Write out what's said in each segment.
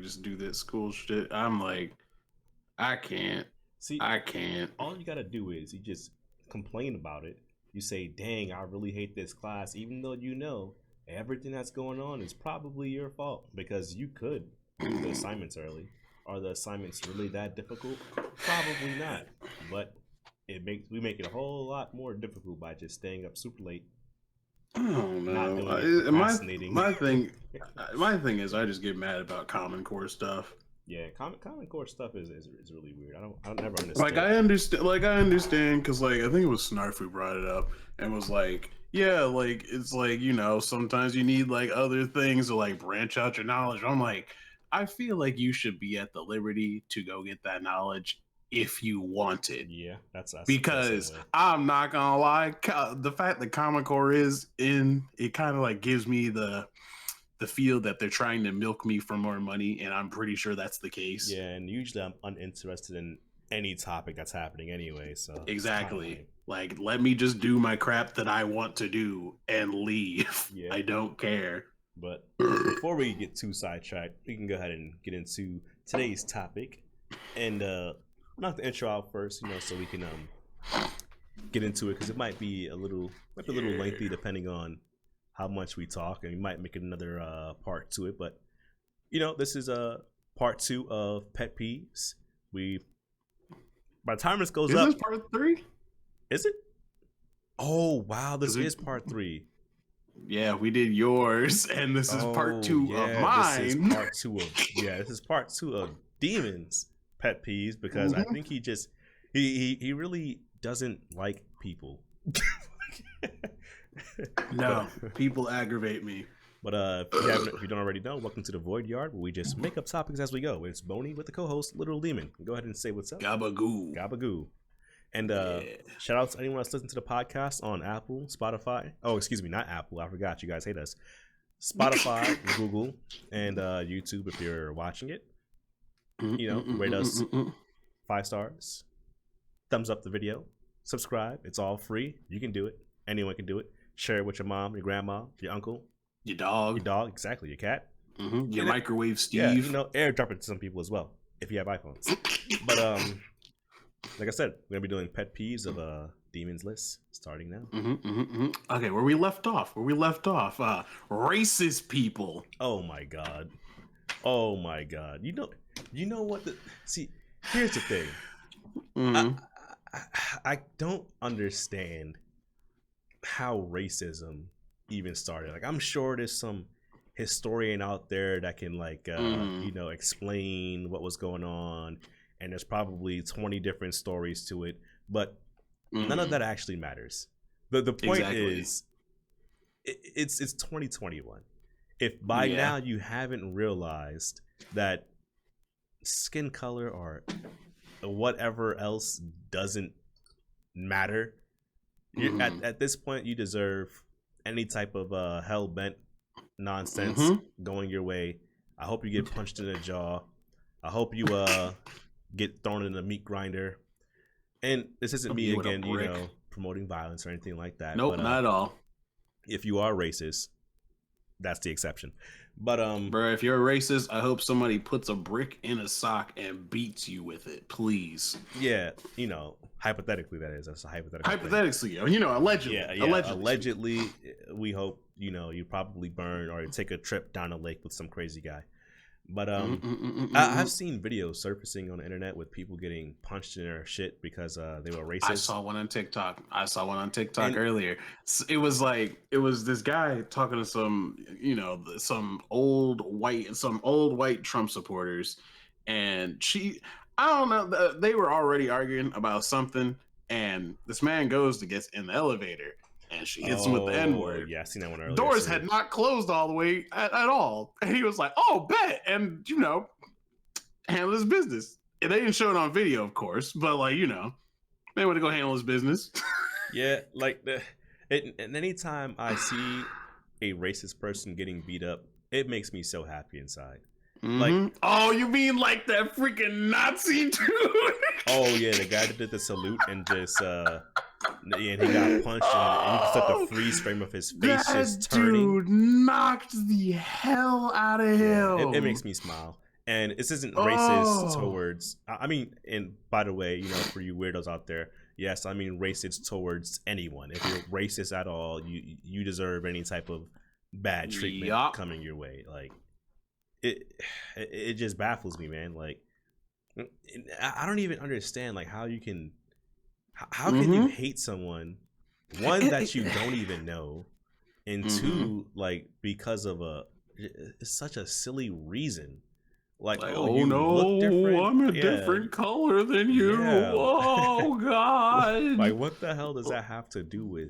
just do this school shit. I'm like, I can't. See, I can't. All you gotta do is you just complain about it. You say, "Dang, I really hate this class," even though you know everything that's going on is probably your fault because you could do the assignments early. Are the assignments really that difficult? Probably not. But we make it a whole lot more difficult by just staying up super late. I don't know. Not doing it, procrastinating. My thing is I just get mad about Common Core stuff. Yeah, Common Core stuff is really weird. I don't never understand. Like I understand because like I think it was Snarf who brought it up and was like, yeah, like it's like, you know, sometimes you need like other things to like branch out your knowledge. I'm like, I feel like you should be at the liberty to go get that knowledge if you want it. Yeah, that's because I'm not gonna lie, the fact that Common Core is in it kind of like gives me the feel that they're trying to milk me for more money, and I'm pretty sure that's the case. Yeah, and usually I'm uninterested in any topic that's happening anyway. So exactly, like let me just do my crap that I want to do and leave. Yeah. I don't care. But before we get too sidetracked, we can go ahead and get into today's topic, and knock the intro out first, you know, so we can get into it because it might be a little lengthy depending on how much we talk, and we might make another part to it. But you know, this is part 2 of Pet Peeves. By the time this goes up, is this part 3? Is it? Oh wow, this is part 3. Yeah, we did yours, and this is part 2 of mine. This is part 2 of this is part 2 of Demon's Pet Peeves because I think he really doesn't like people. No, people aggravate me. But if you don't already know, welcome to the Void Yard, where we just make up topics as we go. It's Boney with the co-host LiteralDemon. Go ahead and say what's up. Gabagoo. Gabagoo. And shout out to anyone that's listening to the podcast on Apple, Spotify. Oh, excuse me, not Apple. I forgot. You guys hate us. Spotify, Google, and YouTube if you're watching it. You know, rate us 5 stars. Thumbs up the video. Subscribe. It's all free. You can do it. Anyone can do it. Share it with your mom, your grandma, your uncle. Your dog. Your dog, exactly. Your cat. Your microwave Steve. Yeah, you know, airdrop it to some people as well if you have iPhones. But like I said, we're gonna be doing pet peeves of Demon's List starting now. Okay, where we left off. Racist people. Oh my god. You know what? See, here's the thing. I don't understand how racism even started. Like, I'm sure there's some historian out there that can like you know, explain what was going on, and there's probably 20 different stories to it, but none of that actually matters. The point is it's 2021. If by now you haven't realized that skin color or whatever else doesn't matter, at this point you deserve any type of hell-bent nonsense going your way. I hope you get punched in the jaw. I hope you get thrown in a meat grinder. And this isn't me again, you know, promoting violence or anything like that. Nope, not at all. If you are racist, that's the exception. But bro, if you're a racist, I hope somebody puts a brick in a sock and beats you with it, please. Yeah, you know, hypothetically, that is. That's a hypothetical. Hypothetically, you know, allegedly. Yeah, allegedly, we hope, you know, you probably burn or take a trip down a lake with some crazy guy. But I've seen videos surfacing on the internet with people getting punched in their shit because they were racist. I saw one on TikTok. Earlier. It was this guy talking to some, you know, some old white Trump supporters, and I don't know, they were already arguing about something, and this man goes to get in the elevator, and she hits him with the N-word. Yeah, I seen that one earlier. Doors had not closed all the way at all. And he was like, oh, bet. And, you know, handle his business. And they didn't show it on video, of course. But, like, you know, they want to go handle his business. Yeah, like, and anytime I see a racist person getting beat up, it makes me so happy inside. Like, oh, you mean like that freaking Nazi dude? Oh, yeah, the guy that did the salute and just... and he got punched, and you took a freeze frame of his face that just turning. Dude knocked the hell out of him. It makes me smile. And this isn't racist Oh, towards. I mean, and by the way, for you weirdos out there, yes, I mean racist towards anyone. If you're racist at all, you deserve any type of bad treatment yup. coming your way. Like it, it just baffles me, man. Like I don't even understand like how you can, how can you hate someone, one that you don't even know, and two like because of it's such a silly reason. Like, Like, oh, oh you look no, different. I'm a Yeah, different color than you. yeah. Oh Like, God. what the hell does that have to do with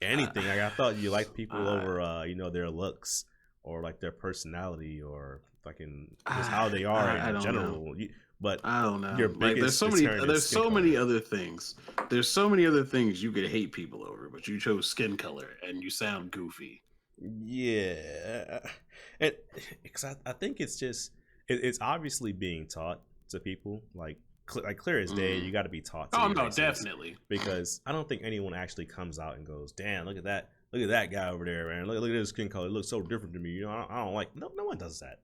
anything? Like, I thought you liked people Uh, over, their looks or like their personality or fucking just how they are I in don't know. general. But I don't know. your Like, biggest deterrent is there's skin so many color. other things. There's so many other things you could hate people over, but you chose skin color and you sound goofy. Yeah, and because I think it's just it's obviously being taught to people like clear as day. Mm. You got to be taught to Oh be no, racist definitely. because I don't think anyone actually comes out and goes, "Damn, look at that guy over there, man. Look at his skin color. It looks so different to me." I don't like. No one does that.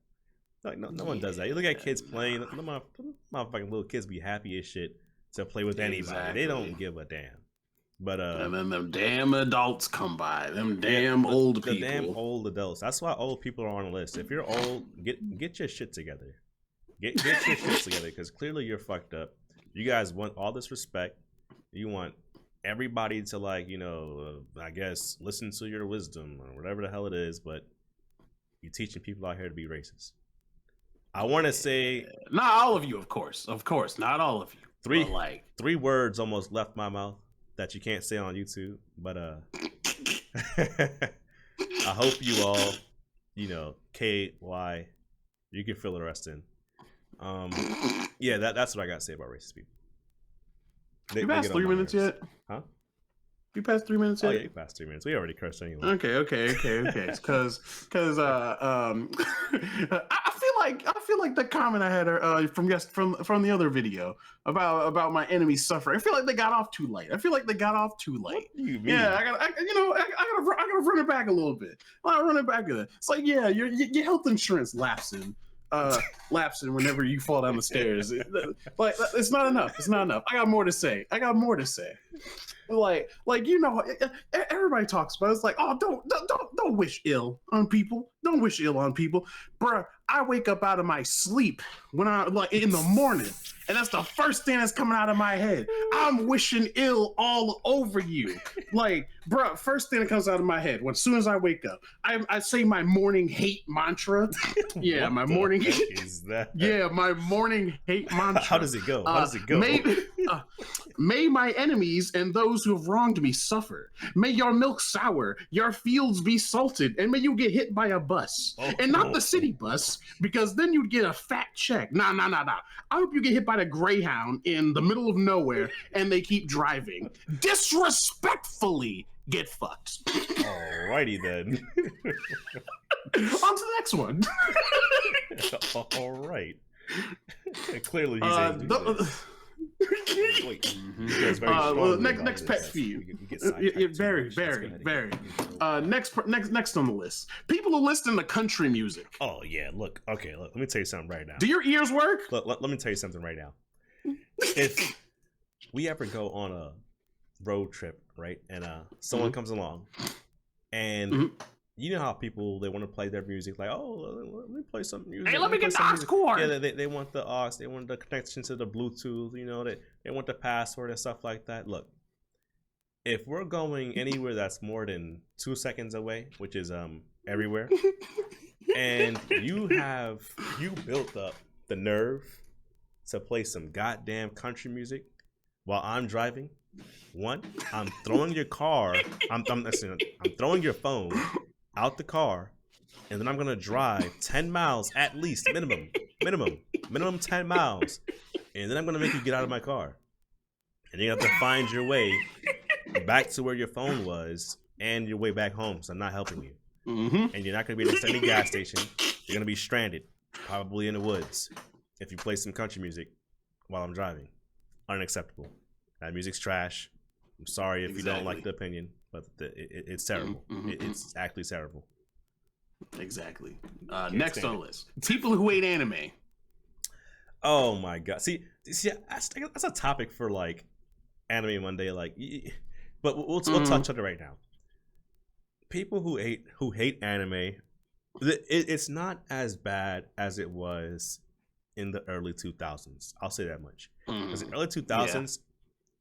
Like no one does that. You look at Yeah, kids playing. nah. The motherfucking little kids be happy as shit to play with anybody. They Exactly. don't give a damn. But And then them damn adults come by. Them yeah, damn old the damn people. old adults. That's why old people are on the list. If you're old, get your shit together. Get your shit together because clearly you're fucked up. You guys want all this respect. You want everybody to I guess listen to your wisdom or whatever the hell it is. But you're teaching people out here to be racist. I want to say Not all of you, of course, not all of you. But three like, three words almost left my mouth that you can't say on YouTube. But I hope you all, KY, you can fill the rest in. Yeah, that's what I got to say about racist people. you They passed get on three my minutes nerves. yet? Huh? You passed 3 minutes Oh yet? yeah, you passed 3 minutes. We already cursed anyway. Okay. Because I feel like the comment I had from the other video about my enemies suffering. I feel like they got off too late. What do you Yeah, mean? I gotta run it back a little bit. I run it back a bit. It's like, yeah, your health insurance lapsing whenever you fall down the stairs. Like, it's not enough. It's not enough. I got more to say. Everybody talks about it. It's like, oh, don't wish ill on people. Don't wish ill on people, bruh. I wake up out of my sleep when I like in the morning, and that's the first thing that's coming out of my head. I'm wishing ill all over you, like, bruh. First thing that comes out of my head as soon as I wake up, I say my morning hate mantra. Yeah, What my the morning. heck is that? Yeah, my morning hate mantra. How does it go? May my enemies and those who have wronged me suffer. May your milk sour, your fields be salted, and may you get hit by a bus. And not the city bus, because then you'd get a fat check. Nah. I hope you get hit by the Greyhound in the middle of nowhere and they keep driving. Disrespectfully get fucked. Alrighty then. On to the next one. All right. Clearly he's able to do this. Wait, next pet peeve. Very. Next on the list. People who listen to country music. Oh yeah, look. Okay, look. Let me tell you something right now. Do your ears work? Let me tell you something right now. If we ever go on a road trip, right, and someone comes along, and you know how people they want to play their music, like, oh, let me play some music. Hey, let me get the aux cord. Yeah, they want the aux, they want the connection to the Bluetooth, they want the password and stuff like that. Look, if we're going anywhere that's more than 2 seconds away, which is everywhere, and you built up the nerve to play some goddamn country music while I'm driving, one, I'm throwing your car, I'm throwing your phone out the car, and then I'm gonna drive 10 miles at least, minimum 10 miles, and then I'm gonna make you get out of my car, and you have to find your way back to where your phone was and your way back home. So I'm not helping you, and you're not gonna be at any gas station. You're gonna be stranded, probably in the woods, if you play some country music while I'm driving. Unacceptable. That music's trash. I'm sorry if you don't like the opinion, but it's terrible. It's actually terrible. Exactly. Can't Next stand on the it. list, people who hate anime. Oh my god. See, that's a topic for like Anime Monday. Like, but we'll Mm-hmm. touch on it right now. People who hate anime, it's not as bad as it was in the early 2000s. I'll say that much. Because in Mm. the early Yeah. 2000s,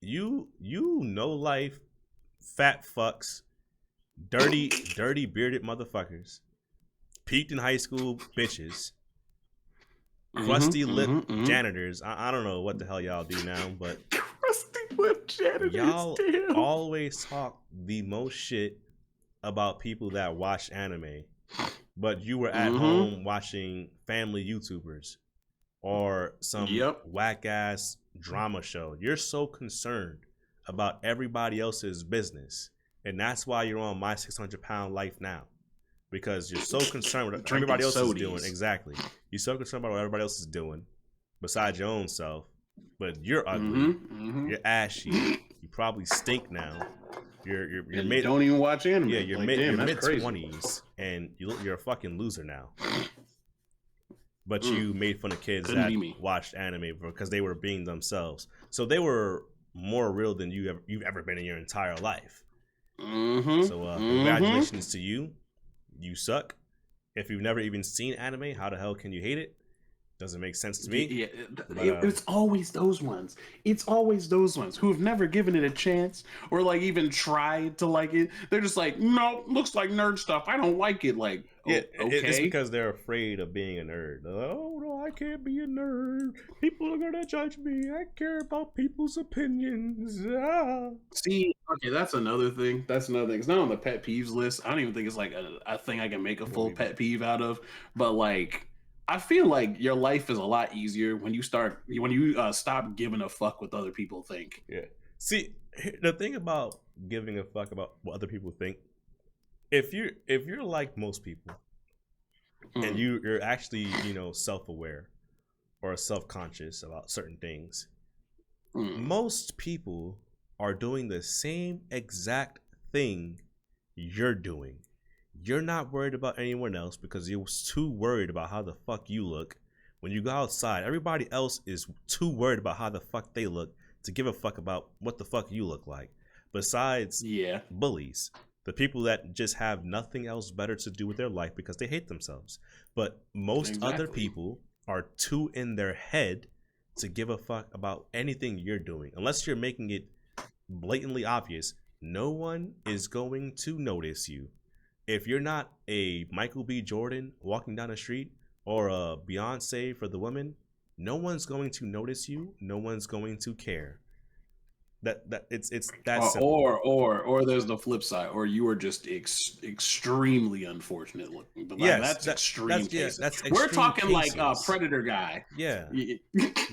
you know life, fat fucks, dirty bearded motherfuckers, peaked in high school bitches, Mm-hmm. crusty lip Mm-hmm. Mm-hmm. janitors. I don't know what the hell y'all do now, but Crusty lip janitors. y'all Damn. always talk the most shit about people that watch anime, but you were at Mm-hmm. home watching family YouTubers or some Yep. whack ass drama show. You're so concerned about everybody else's business. And that's why you're on My 600 Pound Life now. Because you're so concerned with what Drinking everybody else is doing. sodies. Exactly. You're so concerned about what everybody else is doing besides your own self. But you're Mm-hmm. ugly. Mm-hmm. You're ashy. You probably stink now. You're And you mid don't even watch yeah, anime. you're Like, mid damn, you're that's mid crazy. 20s and you're a fucking loser now. But Mm. you made fun of kids Couldn't that be me. watched anime because they were being themselves. So they were more real than you've ever been in your entire life. Mm-hmm. So Mm-hmm. congratulations to you. You suck. If you've never even seen anime, how the hell can you hate it? Doesn't make sense to me. Yeah, But it's always those ones. It's always those ones who have never given it a chance or like even tried to like it. They're just like, no, looks like nerd stuff. I don't like it. Like, yeah, oh, it's okay. because they're afraid of being a nerd. Oh no, I can't be a nerd. People are gonna judge me. I care about people's opinions. Ah. See, okay, that's another thing. That's another thing. It's not on the pet peeves list. I don't even think it's like a thing I can make a What do full you mean? pet peeve out of. But like, I feel like your life is a lot easier when you stop giving a fuck what other people think. Yeah. See, the thing about giving a fuck about what other people think, if you're like most people and Mm, you're actually self-aware or self-conscious about certain things, mm. most people are doing the same exact thing you're doing. You're not worried about anyone else because you're too worried about how the fuck you look. When you go outside, everybody else is too worried about how the fuck they look to give a fuck about what the fuck you look like. Besides Yeah, bullies, the people that just have nothing else better to do with their life because they hate themselves. But most other exactly. people are too in their head to give a fuck about anything you're doing. Unless you're making it blatantly obvious, no one is going to notice you. If you're not a Michael B. Jordan walking down the street or a Beyonce for the women, no one's going to notice you. No one's going to care. That it's that simple. Or there's the flip side, or you are just extremely unfortunate looking. But like Yes, that's extreme yeah, cases. that's We're extreme talking like cases. Predator guy. Yeah,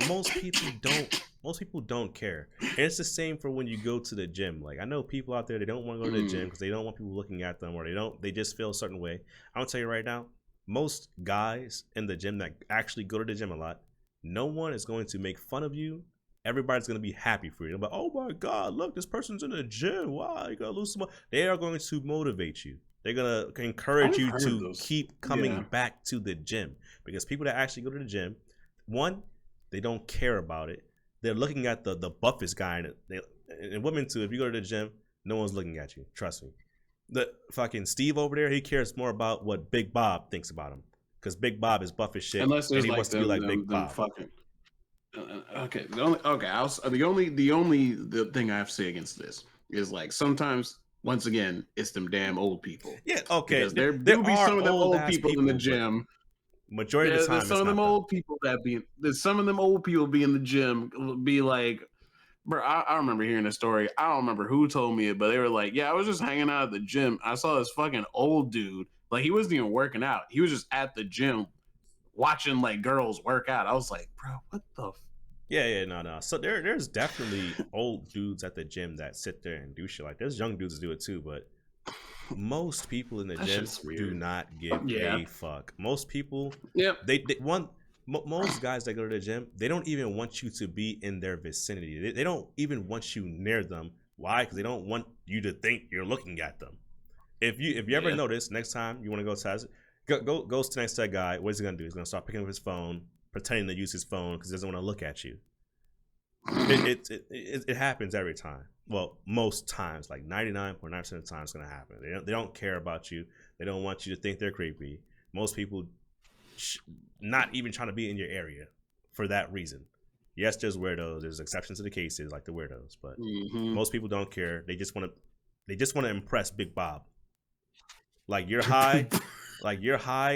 most people don't care. And it's the same for when you go to the gym. Like I know people out there, they don't want to go to the gym Mm. because they don't want people looking at them, or they just feel a certain way. I'm gonna tell you right now, most guys in the gym that actually go to the gym a lot, no one is going to make fun of you. Everybody's gonna be happy for you. But oh my god, look, this person's in the gym. Wow, you gotta lose some. They are going to motivate you. They're gonna encourage I've you heard to those. keep coming Yeah, back to the gym because people that actually go to the gym, one, they don't care about it. They're looking at the buffest guy, and women too. If you go to the gym, no one's looking at you. Trust me. The fucking Steve over there, he cares more about what Big Bob thinks about him because Big Bob is buff as shit, unless and there's he like wants to be like Big them Bob. fucking. Okay, the thing I have to say against this is like sometimes once again it's them damn old people Yeah, okay. because there There do be are some of them old old ass people in the people, but gym. majority of the There's time some it's of them not them. old people there's some of them old people be in the gym be like, bro, I remember hearing a story. I don't remember who told me it, but they were like, yeah, I was just hanging out at the gym. I saw this fucking old dude. Like he wasn't even working out. He was just at the gym watching like girls work out. I was like, bro, what the Yeah, no. So there's definitely old dudes at the gym that sit there and do shit like. There's young dudes that do it too, but most people in the that gym shit's do weird. not give Yeah. a fuck. Most people, Yep. they one most guys that go to the gym, they don't even want you to be in their vicinity. They don't even want you near them. Why? Because they don't want you to think you're looking at them. If you ever Yeah. notice, next time you want to go outside, goes to next to that guy. What is he gonna do? He's gonna start picking up his phone, pretending to use his phone because he doesn't want to look at you. It happens every time. Well, most times, like 99.9% of the time, it's gonna happen. They don't care about you. They don't want you to think they're creepy. Most people not even trying to be in your area for that reason. Yes, there's weirdos. There's exceptions to the cases, like the weirdos, but most people don't care. They just want to impress Big Bob. Like you're high,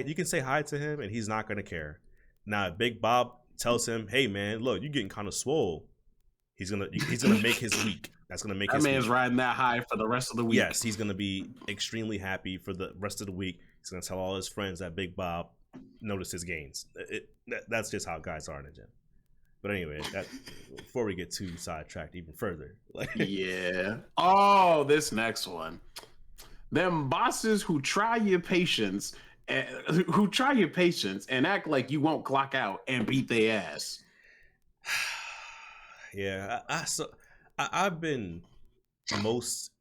you can say hi to him and he's not gonna care. Now if Big Bob tells him, "Hey man, look, you're getting kind of swole," he's gonna make his week. That's gonna make that his man's week. ring that high for the rest of the week. Yes, he's gonna be extremely happy for the rest of the week. He's gonna tell all his friends that Big Bob noticed his gains. That's just how guys are in the gym. But anyway, before we get too sidetracked even further, yeah. Oh, this next one. Them bosses who try your patience and act like you won't clock out and beat their ass. Yeah, I've been most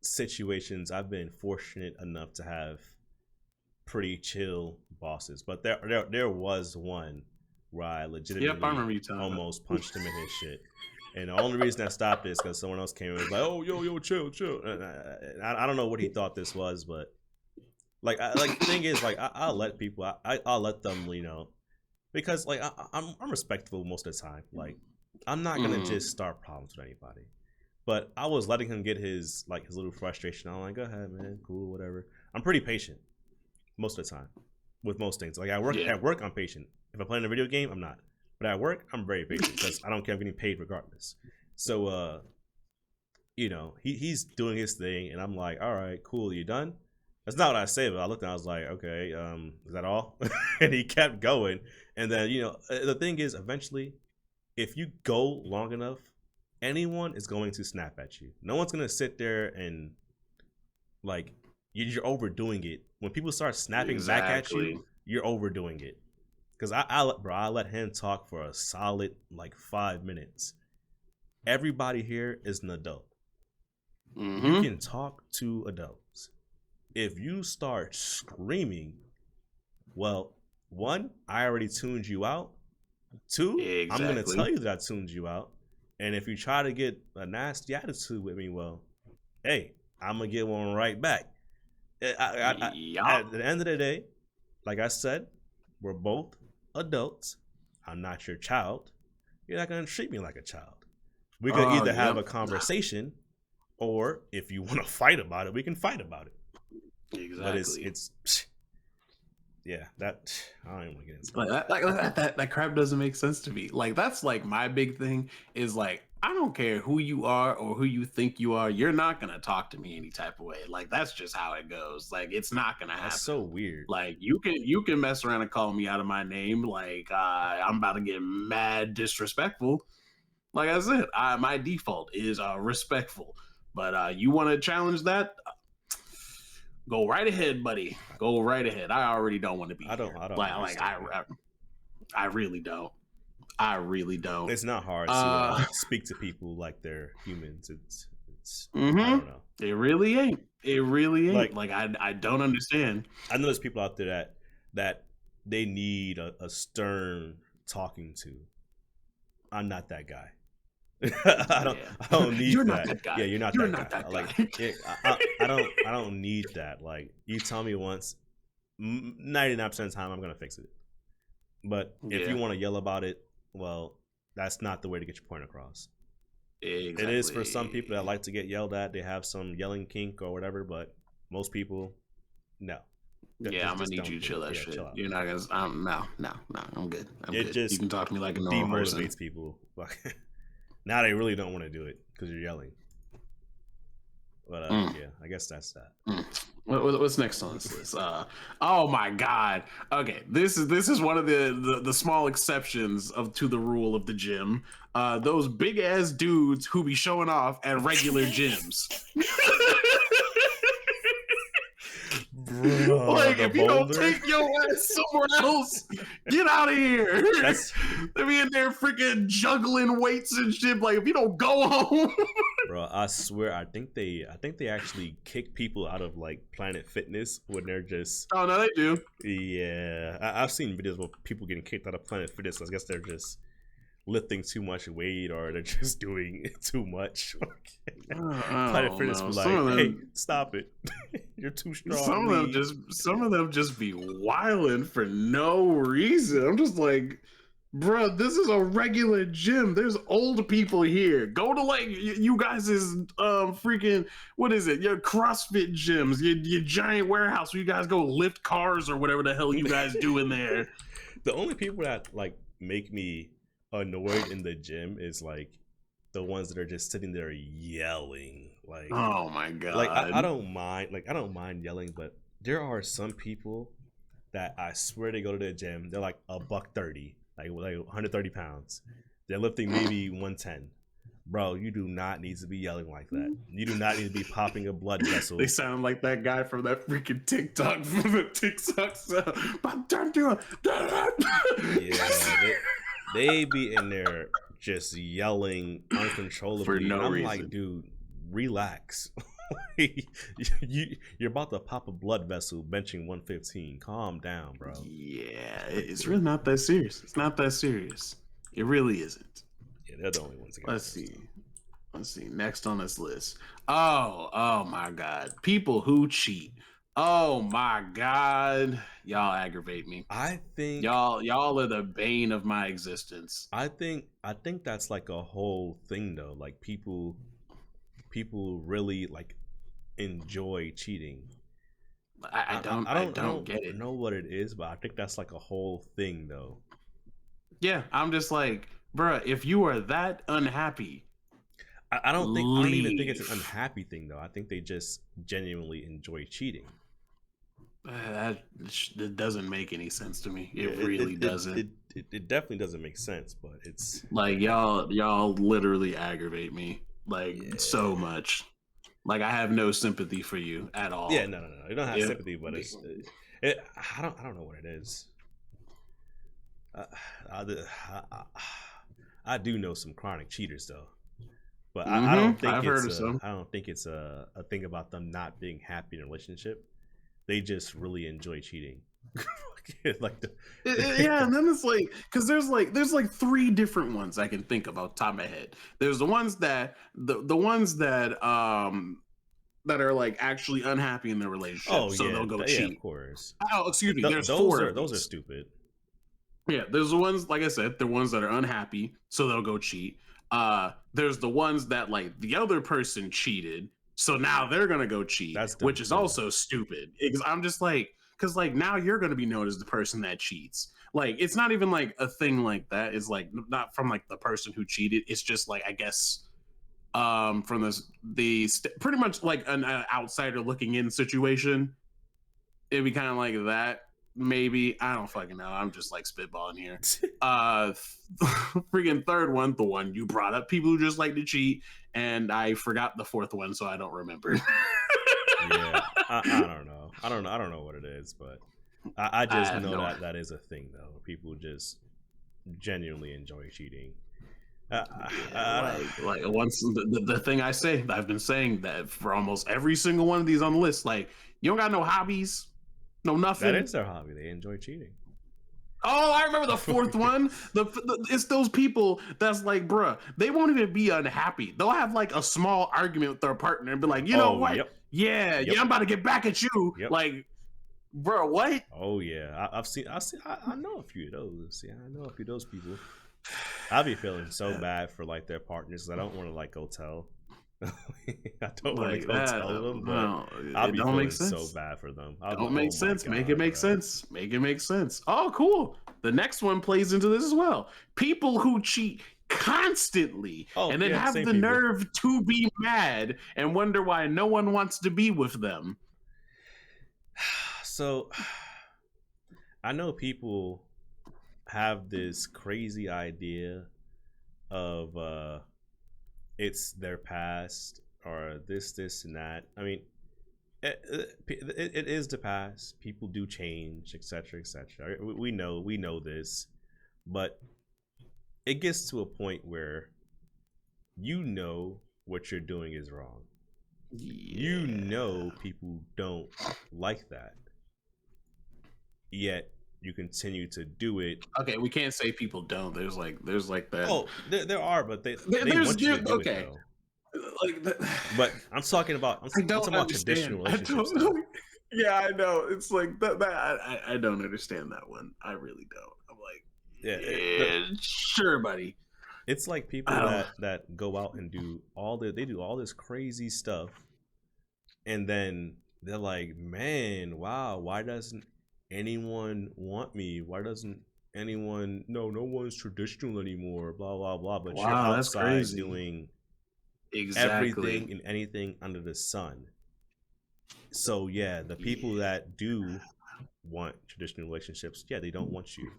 situations I've been fortunate enough to have pretty chill bosses, but there was one where I legitimately almost punched him in his shit. And the only reason I stopped it is because someone else came and was like, "Oh, yo, chill." I don't know what he thought this was, but the thing is, I'll let people, I'll let them, because I'm respectful most of the time. Like I'm not gonna just start problems with anybody. But I was letting him get his little frustration. I'm like, "Go ahead, man, cool, whatever." I'm pretty patient most of the time with most things. Like at work, I'm patient. If I'm playing a video game, I'm not. But at work, I'm very patient because I don't care if I'm getting paid regardless. So, he's doing his thing, and I'm like, "All right, cool, you done?" That's not what I say, but I looked and I was like, "Okay, is that all?" And he kept going. And then, the thing is, eventually, if you go long enough, anyone is going to snap at you. No one's going to sit there and, you're overdoing it. When people start snapping back at you, you're overdoing it. Because I let him talk for a solid 5 minutes. Everybody here is an adult. You can talk to adults. If you start screaming, well, one, I already tuned you out. Two, I'm going to tell you that I tuned you out. And if you try to get a nasty attitude with me, well, hey, I'm going to get one right back. At the end of the day, like I said, we're both adults. I'm not your child. You're not going to treat me like a child. We could either have a conversation, or if you want to fight about it, we can fight about it. Exactly. But it's that I don't even want to get into that crap doesn't make sense to me. That's my big thing is I don't care who you are or who you think you are. You're not gonna talk to me any type of way. That's just how it goes. It's not gonna happen. That's so weird. You can mess around and call me out of my name. I'm about to get mad disrespectful. Like I said, my default is respectful. But you want to challenge that? Go right ahead, buddy. Go right ahead. I already don't want to be. I don't. I really don't. I really don't. It's not hard to speak to people like they're humans. It's I don't know. It really ain't. It really ain't. I don't understand. I know there's people out there that they need a stern talking to. I'm not that guy. I don't need you're that. Not that guy. Yeah, you're not you're that not guy. That guy. I don't need that. You tell me once, 99% of the time I'm gonna fix it. But if you want to yell about it, well, that's not the way to get your point across. Exactly. It is for some people that like to get yelled at. They have some yelling kink or whatever, but most people, no. Yeah, I'm gonna need you to chill that shit. Chill You're not gonna. No. I'm good. It just you can talk to me like a normal person. Demotivates people. Now they really don't want to do it because you're yelling. But yeah, I guess that's that. What's next on this list? Oh my god. Okay, this is one of the small exceptions to the rule of the gym. Those big ass dudes who be showing off at regular gyms. Bro, if you don't take your ass somewhere else, get out of here. They be in there freaking juggling weights and shit. If you don't go home, Bro, I swear, I think they actually kick people out of like Planet Fitness when they're just, Oh no, they do. yeah. I've seen videos of people getting kicked out of Planet Fitness. I guess they're just lifting too much weight or they're just doing too much. Planet Oh Fitness no, be some like, of hey, them, stop it. You're too strong. some of them Leave. just, some of them just be wilding for no reason. I'm just like, bro, this is a regular gym. There's old people here. Go to like you guys is freaking, what is it? Your CrossFit gyms, your giant warehouse where you guys go lift cars or whatever the hell you guys do in there. The only people that like make me annoyed in the gym is like the ones that are just sitting there yelling. Oh my I god. don't mind, like I don't mind yelling, but there are some people that I swear they go to the gym, they're like a buck 30, like 130 pounds. They're lifting maybe 110. Bro, you do not need to be yelling like that. You do not need to be popping a blood They vessel. sound like that guy from that freaking TikTok from the TikTok sound. But don't do Yeah, it. they be in there just yelling For uncontrollably, and no I'm like, reason. dude, relax. You're about to pop a blood vessel benching 115. Calm down, bro. Yeah, it's really not that serious. It's not that serious. It really isn't. Yeah, they're the only ones that got Let's pissed off. see. Let's see. Next on this list. Oh my God. People who cheat. Oh my God. Y'all aggravate me. I think Y'all are the bane of my existence. I think that's like a whole thing though. Like people really like enjoy cheating. I don't don't get it. know what it is, but I think that's like a whole thing though. Yeah, I'm just like, bruh, if you are that unhappy, I don't even think it's an leave. unhappy thing though. I think they just genuinely enjoy cheating. That doesn't make any sense to me. Yeah, It really doesn't. it definitely doesn't make sense, but it's Like y'all literally aggravate me like so yeah. much. Like I have no sympathy for you at Yeah, all. no. You don't have If sympathy, but I don't know what it is. Uh, I, I, I do know some chronic cheaters though, but I've heard of some. I don't think it's a thing about them not being happy in a relationship. They just really enjoy cheating. like Yeah, and then it's like because there's like three different ones I can think of off the top of my head. There's the ones that the ones that are like actually unhappy in their relationship, oh so yeah, they'll go yeah, of cheat. course. Oh, excuse me. There's four of Those are these. stupid. Yeah, there's the ones, like I said, the ones that are unhappy, so they'll go cheat. There's the ones that like the other person cheated, so now they're gonna go cheat, That's dumb which is too. also stupid. Because I'm just like, because like now you're gonna be known as the person that cheats. Like it's not even like a thing like that. It's like not from like the person who cheated. It's just like I guess from pretty much like an outsider looking in situation, it'd be kind of like that. Maybe I don't fucking know. I'm just like spitballing here. Uh, freaking third one, the one you brought up, people who just like to cheat, and I forgot the fourth one, so I don't remember. Yeah, I don't know. I don't know what it is, but I I just have know no. that that is a thing though. People just genuinely enjoy cheating. Yeah, I don't. like once the thing I've been saying that for almost every single one of these on the list. Like you don't got no hobbies, no That nothing. is their hobby. They enjoy cheating. Oh, I remember the fourth one. It's those people that's like, bruh, they won't even be unhappy. They'll have like a small argument with their partner and be like, you know Oh, what? yep, Yeah, yep, I'm about to get back at you. yep. Like, bro, what? Oh yeah, I know a few of those. Yeah, I know a few of those people. I'll be feeling so bad for like their partners. 'Cause I don't want to like go tell. I don't want to Like go that? tell them, but No, I'll it be don't make feeling so sense. bad for them. I'll be Don't like, make oh my sense. Make it god, make bro. sense. Make it make sense. Oh, cool. The next one plays into this as well. People who cheat constantly Oh and then yeah, have same the people. nerve to be mad and wonder why no one wants to be with them. So I know people have this crazy idea of it's their past or this and that. I mean, it is the past. People do change, etc., etc. We know this, but it gets to a point where you know what you're doing is wrong. You Yeah. know people don't like that, yet you continue to do it. Okay, we can't say people don't. There's like that. Oh, there are, but they There's want you to there, do it okay. though. Like But I'm talking about I I'm talking don't about traditional understand. I relationship stuff. don't. Yeah, I know. It's like that. I don't understand that one. I really don't. I'm like, Yeah, yeah, sure, buddy. it's like I people don't. that go out and they do all this crazy stuff, and then they're like, man, wow, why doesn't anyone want me? Why doesn't anyone? No one's traditional anymore. Blah blah blah. But you're Wow, that's outside crazy. doing Exactly. everything and anything under the sun. So yeah, the people Yeah. that do want traditional relationships, yeah, they don't want you.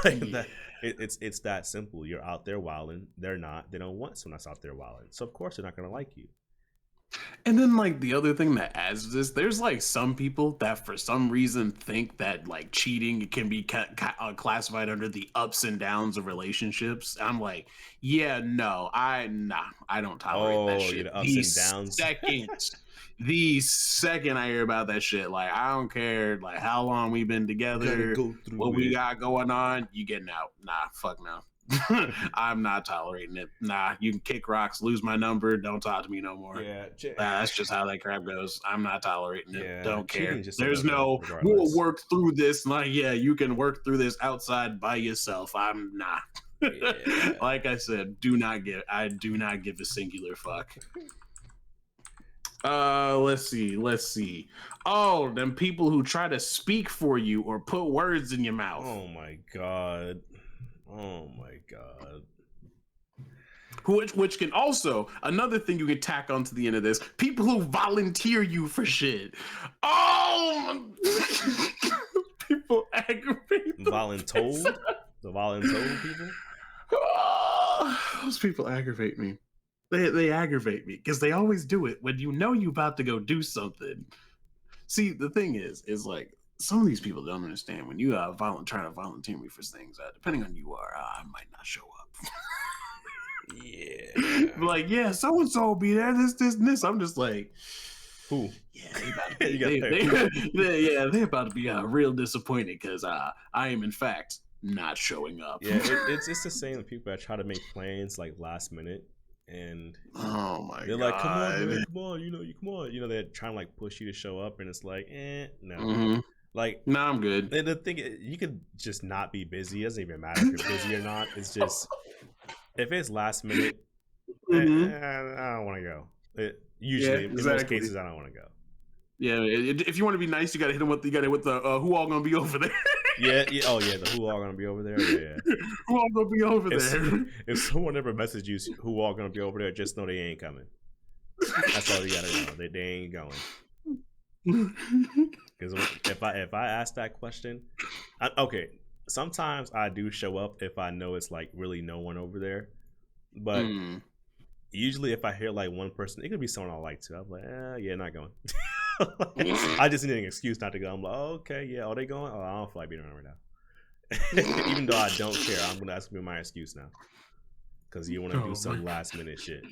Like Yeah. that, it's that simple. You're out there wilding. They're not. They don't want someone that's out there wilding. So of course they're not gonna like you. And then like the other thing that adds to this, there's like some people that for some reason think that like cheating can be classified under the ups and downs of relationships. I'm like, yeah, no, I don't tolerate that Oh, yeah, shit. the ups and downs. The second I hear about that shit, like I don't care like how long we've been Gotta together, go what through we it. got going on, you getting out. Nah, fuck no. I'm not tolerating it. Nah, you can kick rocks, lose my number, don't talk to me no more. Yeah, That's just how that crap goes. I'm not tolerating it. yeah. Don't Cheating care. is just a There's no-no, no, we'll regardless. work through this. Like, yeah, you can work through this outside by yourself. I'm not. Yeah. Like I said, I do not give a singular fuck. Let's see. Oh, them people who try to speak for you or put words in your mouth. Oh my god. Oh my god. Which can also, another thing you can tack onto the end of this, people who volunteer you for shit. Oh, people aggravate the Voluntold? The voluntold people? those people aggravate me. They aggravate me because they always do it when you know you're about to go do something. See, the thing is like some of these people don't understand when you trying to volunteer me for things. Depending on who you are, I might not show up. Yeah. Like, yeah, so and so will be there. This, and this. I'm just like, Who? yeah, they about to be real disappointed because I am in fact not showing up. Yeah, it's the same with people that try to make plans like last minute, and oh my they're god, like, "Come on, man, come on, you come on." You know, they're trying to like push you to show up, and it's like, no. Mm-hmm. Like, no, I'm good. the thing, you could just not be busy. It doesn't even matter if you're busy or not. It's just if it's last minute, Mm-hmm. I don't want to go. Usually, yeah, in most cases, I don't want to go. Yeah, if you want to be nice, you got to hit him with the who all gonna be over there. Yeah. Oh yeah, the who all gonna be over there. Yeah. Who all gonna be over there? If someone ever messages you who all gonna be over there, just know they ain't coming. That's all you gotta know. They ain't going. Because if I ask that question, okay, sometimes I do show up if I know it's like really no one over there, but usually if I hear like one person, it could be someone I like too. I'm like, yeah, not going. I just need an excuse not to go. I'm like, oh, okay, yeah, are they going? Oh, I don't feel like being around right now. Even though I don't care, I'm gonna ask me my excuse now because you want to do some last minute shit.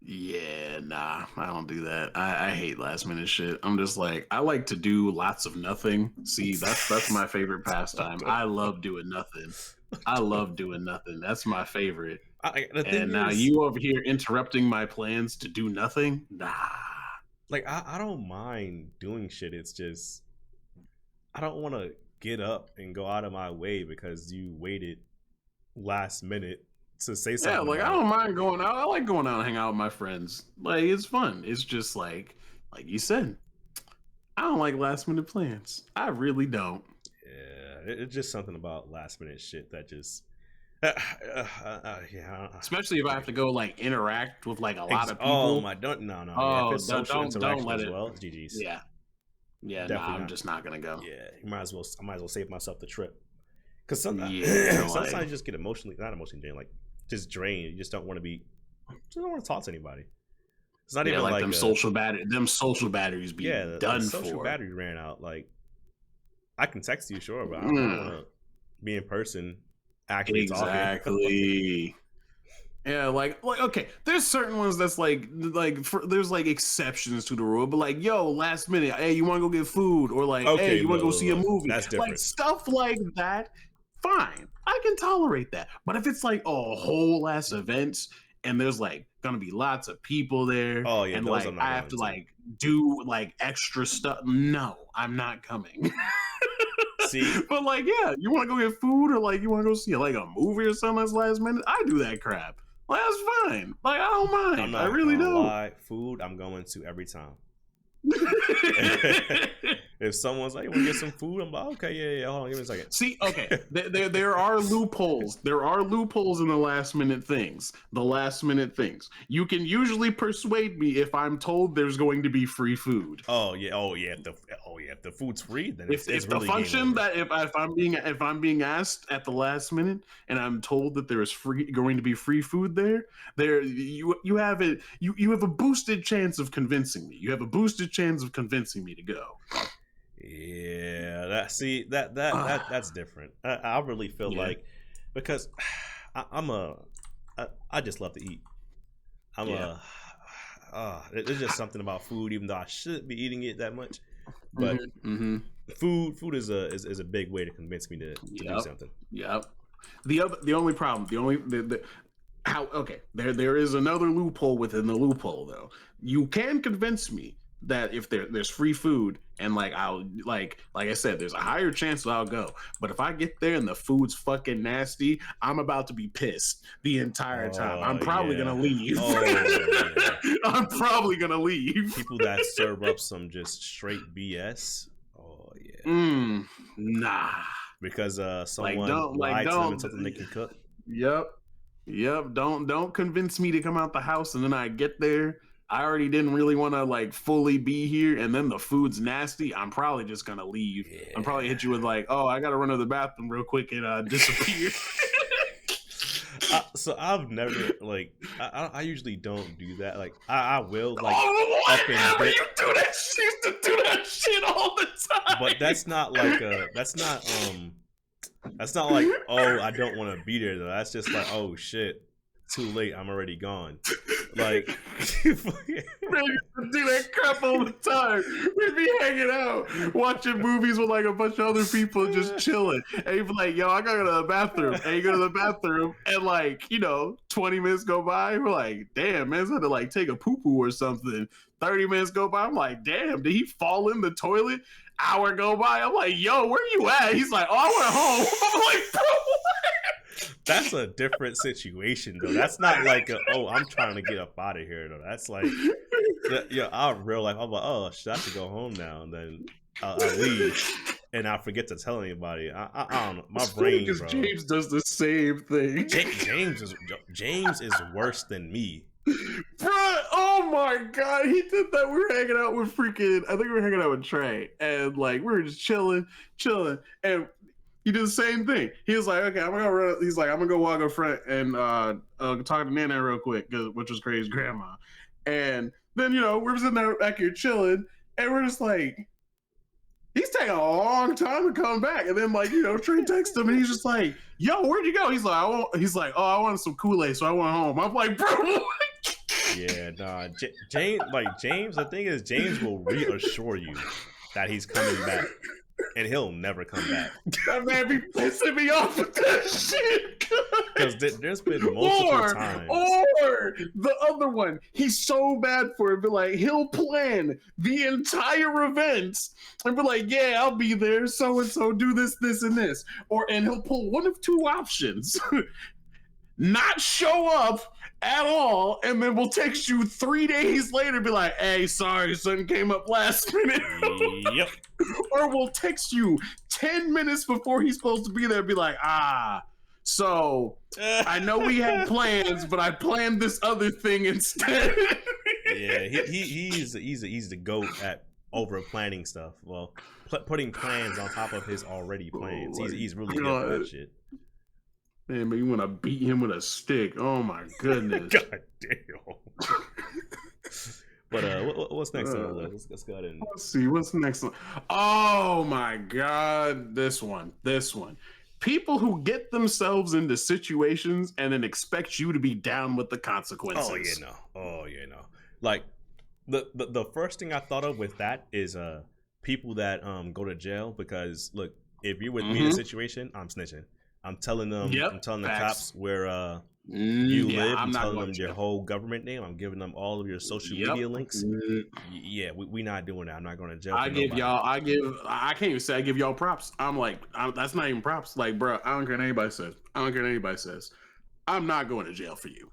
Yeah, nah, I don't do that. I hate last minute shit. I'm just like, I like to do lots of nothing. See, that's my favorite pastime. I love doing nothing. That's my favorite. And now you over here interrupting my plans to do nothing? Nah. Like I don't mind doing shit. It's just I don't want to get up and go out of my way because you waited last minute to say something. Yeah, like I don't mind going out. I like going out and hang out with my friends. Like it's fun. It's just like you said, I don't like last minute plans. I really don't. Yeah, it's just something about last minute shit that just yeah. Especially if I have to go like interact with like a lot of people. Oh my, no. Yeah, if it's social interaction let as it. well, it's GG's. Yeah, definitely. Nah, I'm just not gonna go. Yeah, I might as well save myself the trip. Because sometimes you just get not emotionally drained, like just drained. You just don't want to talk to anybody. It's not even like them social batteries be done the social for. battery ran out. Like I can text you, sure, but I don't want to be in person. Actually exactly. Yeah, like okay, there's certain ones that's there's like exceptions to the rule, but like yo, last minute, hey, you want to go get food, or like hey, Okay, you want to go see a look, movie, that's like different. stuff like that. Fine, I can tolerate that. But if it's like a whole ass event and there's like gonna be lots of people there, Oh yeah, and those like I'm not I have going to to. like do like extra stuff, no, I'm not coming. See, But like, yeah, you want to go get food or like you want to go see like a movie or something that's last minute. I do that crap. Like that's fine. Like I don't I'm mind. I not really gonna don't. lie, food I'm going to every time. If someone's like, "Want to get some food?" I'm like, "Okay, yeah. Hold on, give me a second." See, okay, there are loopholes. There are loopholes in the last minute things. The last minute things. You can usually persuade me if I'm told there's going to be free food. If the food's free, then it's If the really game function over. that if I'm being asked at the last minute and I'm told that there is free going to be free food there you have it you have a boosted chance of convincing me. You have a boosted chance of convincing me to go. Yeah, that's different. I really feel Yeah, like because I'm I just love to eat. I'm yeah. a there's just something about food, even though I shouldn't be eating it that much. Hmm. But Hmm. food is a big way to convince me to do Yep. something. Yep. The only problem, the how okay, there is another loophole within the loophole though. You can convince me that if there's free food and like I'll like I said, there's a higher chance that I'll go. But if I get there and the food's fucking nasty, I'm about to be pissed the entire time. Oh I'm probably yeah. gonna leave. Oh yeah. I'm probably gonna leave. People that serve up some just straight BS. Oh yeah. Nah. Because Like someone don't like lied to them and don't told them they can cook. Yep. Yep. Don't convince me to come out the house and then I get there. I already didn't really want to like fully be here, and then the food's nasty. I'm probably just gonna leave. I'm probably Yeah. hit you with like, oh, I gotta run to the bathroom real quick and disappear. So I've never like I usually don't do that. Like I will like Oh, up and whatever! dip, You do that. She used to do that shit all the but time. that's not like that's not like, oh, I don't want to be there though. That's just like, oh shit, too late. I'm already gone. Like Man used to do that crap all the time. We'd be hanging out, watching movies with like a bunch of other people, just chilling. And he'd be like, "Yo, I gotta go to the bathroom." And you go to the bathroom, and like 20 minutes go by. We're like, "Damn, man, I had to like take a poo poo or something." 30 minutes go by. I'm like, "Damn, did he fall in the toilet?" Hour go by. I'm like, "Yo, where you at?" He's like, "Oh, I went home." I'm like, "Bro, that's a different situation though. That's not like oh, I'm trying to get up out of here though. That's like yeah, I'll real life. I'm like, oh shit, I should go home now, and then I leave, and I forget to tell anybody. I don't know. My it's funny brain, because bro. James does the same thing." James is worse than me. Bruh, oh my god, he did that. We were hanging out with freaking, I think we were hanging out with Trey, and like we were just chilling, and he did the same thing. He was like, "Okay, I'm gonna go run." He's like, "I'm gonna go walk up front and talk to Nana real quick," which was Crazy's grandma. And then we're sitting there back here chilling, and we're just like, he's taking a long time to come back. And then Trey texts him, and he's just like, "Yo, where'd you go?" He's like, He's like, "Oh, I wanted some Kool-Aid, so I went home." I'm like, "Bro." Yeah, nah. James. The thing is, James will reassure you that he's coming back, and he'll never come back. That man be pissing me off with that shit. Because there's been multiple times. Or the other one, he's so bad for it, but like he'll plan the entire event and be like, "Yeah, I'll be there. So and so do this, this, and this," and he'll pull one of two options: not show up at all, and then we'll text you 3 days later, be like, "Hey, sorry, something came up last minute." Yep. Or we'll text you 10 minutes before he's supposed to be there, be like, so I know we had plans, but I planned this other thing instead. Yeah, he's the GOAT at over planning stuff. Well, putting plans on top of his already plans. He's really good for that shit. Man, but you want to beat him with a stick? Oh my goodness! God damn. But what's next on the list? Let's go ahead and let's see what's next one. Oh my god, this one. people who get themselves into situations and then expect you to be down with the consequences. Oh yeah, no. Like the first thing I thought of with that is people that go to jail because look, if you're with me in a Mm-hmm. situation, I'm snitching. I'm telling them, Yep. I'm telling the Facts. cops where you Yeah, live. I'm I'm not telling going to them your jail. whole government name. I'm giving them all of your social Yep. media links. Yeah, we not doing that. I'm not going to jail for I give nobody. y'all, I can't even say I give y'all props. I'm like, that's not even props. Like, bro, I don't care what anybody says. I don't care what anybody says. I'm not going to jail for you.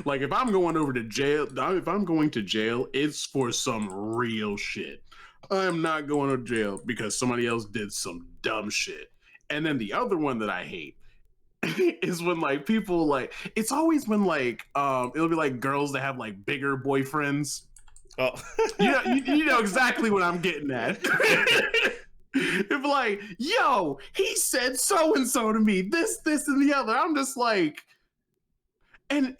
Like, if I'm going over to jail, if I'm going to jail, it's for some real shit. I'm not going to jail because somebody else did some dumb shit. And then the other one that I hate is when like people like it's always when like it'll be like girls that have like bigger boyfriends. Oh, You know exactly what I'm getting at. If like, yo, he said so and so to me, this, and the other. I'm just like, and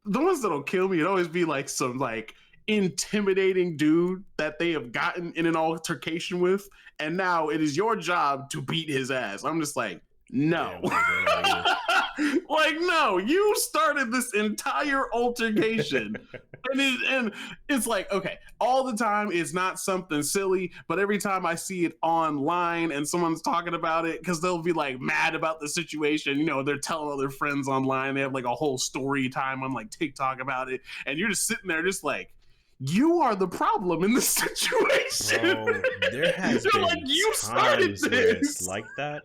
the ones that'll kill me, it always be like some like intimidating dude that they have gotten in an altercation with, and now it is your job to beat his ass. I'm just like, yeah, no. we're not doing that either. Like, no, you started this entire altercation. And it's like, okay, all the time it's not something silly, but every time I see it online and someone's talking about it, because they'll be like mad about the situation, you know, they're telling all their friends online, they have like a whole story time on like TikTok about it, and you're just sitting there just like, you are the problem in this situation. Bro, there has You're been like, you started times where it's this. like that,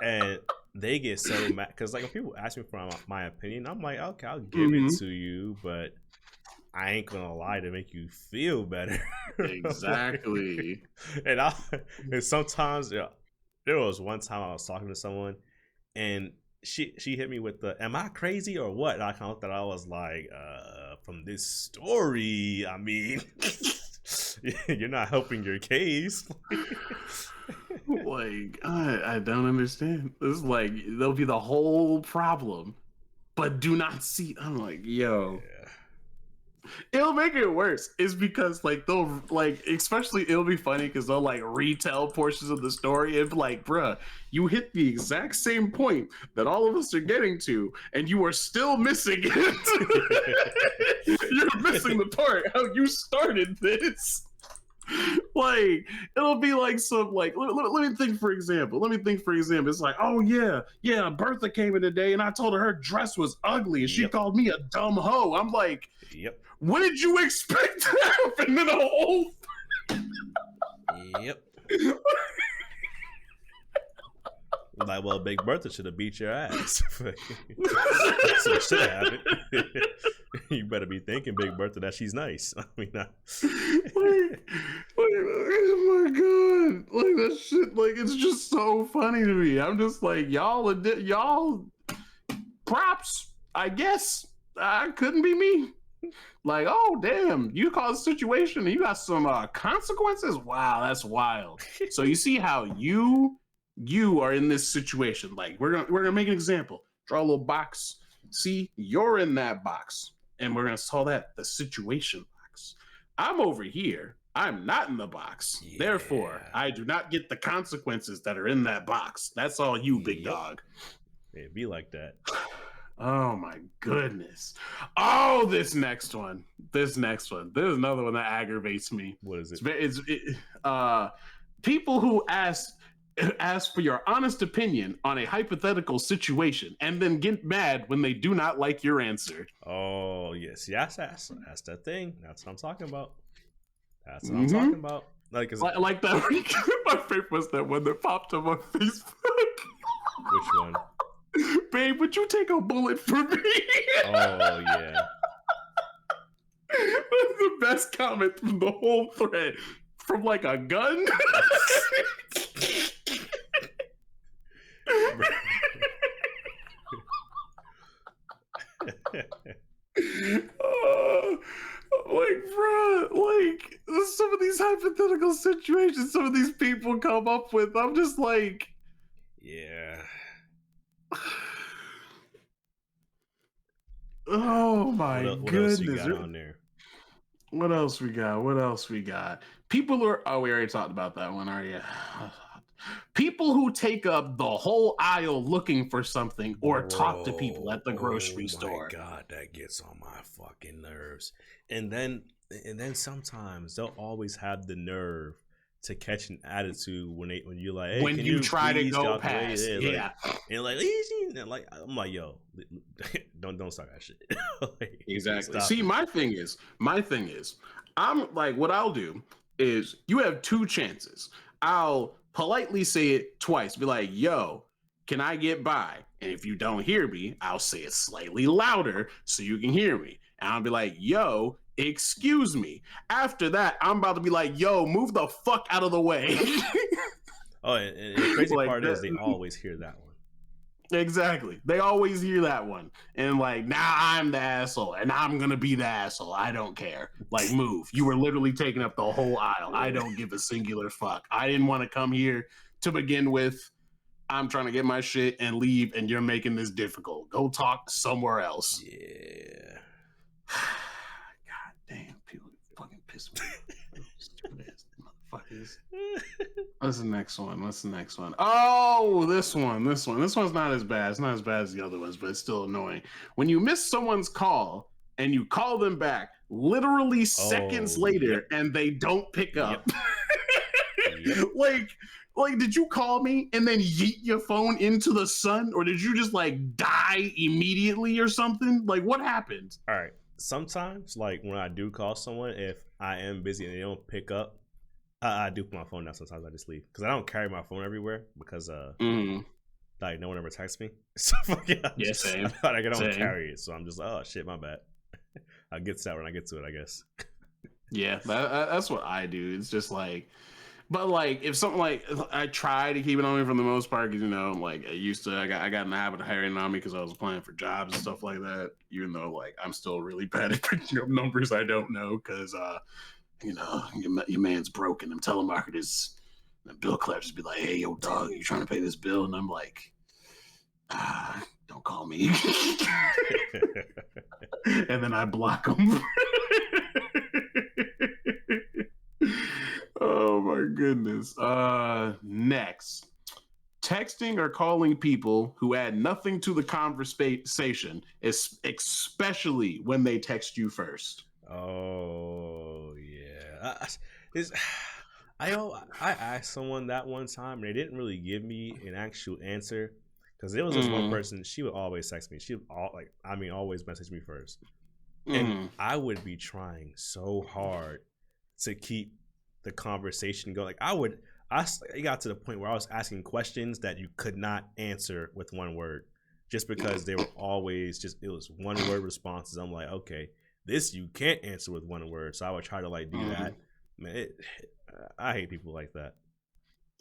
and they get so mad because like when people ask me for my opinion, I'm like, okay, I'll give it Mhm. to you, but I ain't gonna lie to make you feel better. Like, Exactly. and sometimes there was one time I was talking to someone and she hit me with the am I crazy or what? And I kind of thought I was like, from this story, I mean you're not helping your case. Like, I don't understand. This is like, they'll be the whole problem, but do not see. I'm like, yo, Yeah. it'll make it worse. Is because like they'll like, especially it'll be funny because they'll like retell portions of the story and be like, bruh, you hit the exact same point that all of us are getting to, and you are still missing it. You're missing the part how you started this. Like, it'll be like some like let me think for example. It's like, oh yeah, Bertha came in today and I told her her dress was ugly and she Yep. called me a dumb hoe. I'm like, Yep. what did you expect to happen in a whole Yep. Like, well, Big Bertha should have beat your ass. That's what should have happened. You better be thinking, Big Bertha, that she's nice. I mean, oh my god, like that shit, like it's just so funny to me. I'm just like, y'all props, I guess. I couldn't be me. Like, oh damn, you caused a situation and you got some consequences. Wow, that's wild. So you see how you are in this situation. Like, we're gonna make an example. Draw a little box. See, you're in that box, and we're gonna call that the situation box. I'm over here. I'm not in the box. yeah. Therefore, I do not get the consequences that are in that box. That's all you, big Yep. dog. It'd be like that. Oh my goodness. Oh, this next one. There's another one that aggravates me. What is it? People who ask for your honest opinion on a hypothetical situation and then get mad when they do not like your answer. Oh, yes. That's the thing. That's what I'm talking about. That's what I'm talking about. Like that. My favorite was that one that popped up on Facebook. Which one? Babe, would you take a bullet for me? Oh, yeah. That's the best comment from the whole thread. From like a gun. Like, bruh, like some of these hypothetical situations some of these people come up with, I'm just like, yeah. oh my What goodness. else you got on there? What else we got? People are, oh, we already talked about that one, are you? People who take up the whole aisle looking for something or talk to people Bro, at the oh grocery my store. god, that gets on my fucking nerves. And then sometimes they'll always have the nerve to catch an attitude when you're like, hey, When can you you try to please get go out the way? past, Yeah, like yeah, and like easy and like I'm like, yo, don't start that shit. Like, exactly. stop See, it. my thing is, I'm like, what I'll do is you have two chances. I'll politely say it twice, be like, yo, can I get by? And if you don't hear me, I'll say it slightly louder so you can hear me. And I'll be like, yo, excuse me. After that, I'm about to be like, yo, move the fuck out of the way. Oh, and the crazy Like part is that. they always hear that one. Exactly. They always hear that one. And like, now I'm the asshole and I'm going to be the asshole. I don't care. Like, move. You were literally taking up the whole aisle. I don't give a singular fuck. I didn't want to come here to begin with. I'm trying to get my shit and leave, and you're making this difficult. Go talk somewhere else. Yeah. God damn, people fucking piss me off. Stupid ass motherfuckers. What's the next one? What's the next one? Oh, this one. This one's not as bad. It's not as bad as the other ones, but it's still annoying. When you miss someone's call and you call them back literally seconds Oh, later yep. and they don't pick up. Yep. like, did you call me and then yeet your phone into the sun, or did you just like die immediately or something? Like, what happened? All right. Sometimes, like when I do call someone, if I am busy and they don't pick up, I do put my phone down. Sometimes I just leave because I don't carry my phone everywhere because like no one ever texts me. So yeah, Yeah, I same. feel like I don't Same. carry it. So I'm just like, oh shit, my bad. I'll get to that when I get to it, I guess. Yeah, that's what I do. It's just like, but like if something like I try to keep it on me for the most part because like I got in the habit of hiring on me because I was applying for jobs and stuff like that. Even though like I'm still really bad at picking up numbers I don't know because your man's broken. Them telemarketers, the bill collectors be like, hey yo dog, you trying to pay this bill? And I'm like, don't call me. And then I block them. Oh my goodness. Next. Texting or calling people who add nothing to the conversation, especially when they text you first. Oh yeah. I asked someone that one time and they didn't really give me an actual answer because there was this one person. She would always text me. She would always message me first, and I would be trying so hard to keep the conversation going. Like it got to the point where I was asking questions that you could not answer with one word, just because they were always it was one word responses. I'm like, okay, this you can't answer with one word, so I would try to like do that. Man, I hate people like that.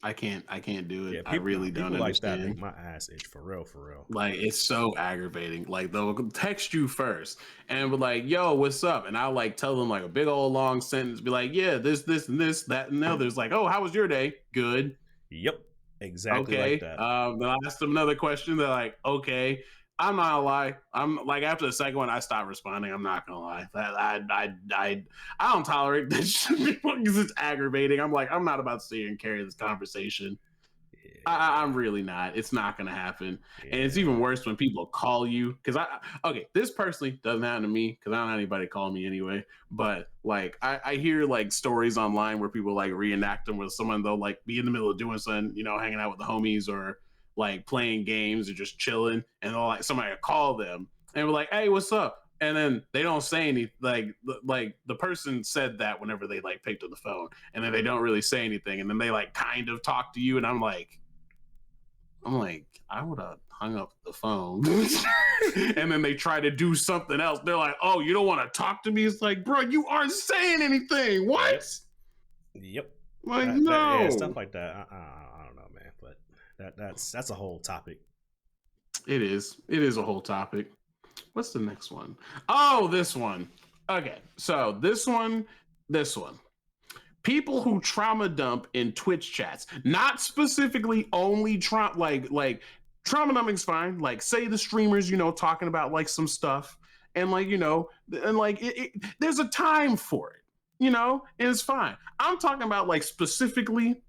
I can't do it. Yeah, I really don't people like that understand. make my ass itch for real, for real. Like, it's so aggravating. Like, they'll text you first and be like, yo, what's up? And I'll like tell them like a big old long sentence, be like, yeah, this and this, that and the other. It's like, oh, how was your day? Good. Yep, exactly like Okay. that. Then I asked them another question. They're like, okay. I'm not gonna lie. I'm like, after the second one, I stopped responding. I'm not gonna lie. I don't tolerate this because it's aggravating. I'm like, I'm not about to sit here and carry this conversation. I'm really not. It's not going to happen. Yeah. And it's even worse when people call you. Because this personally doesn't happen to me because I don't have anybody call me anyway. But like, I hear like stories online where people like reenact them with someone. They'll like be in the middle of doing something, hanging out with the homies or like playing games or just chilling. And they'll like somebody will call them and we're like, hey, what's up? And then they don't say anything. Like the person said that whenever they like picked up the phone, and then they don't really say anything, and then they like kind of talk to you, and I'm like, I would have hung up the phone. And then they try to do something else. They're like, oh, you don't want to talk to me? It's like, bro, you aren't saying anything. What? Yep. Like, no. Yeah, stuff like that. I don't know, man. But that's a whole topic. It is. It is a whole topic. What's the next one? Oh, this one. Okay. So this one. People who trauma dump in Twitch chats, not specifically only like trauma dumping's fine. Like, say the streamers, talking about like some stuff, and like and like there's a time for it, and it's fine. I'm talking about like specifically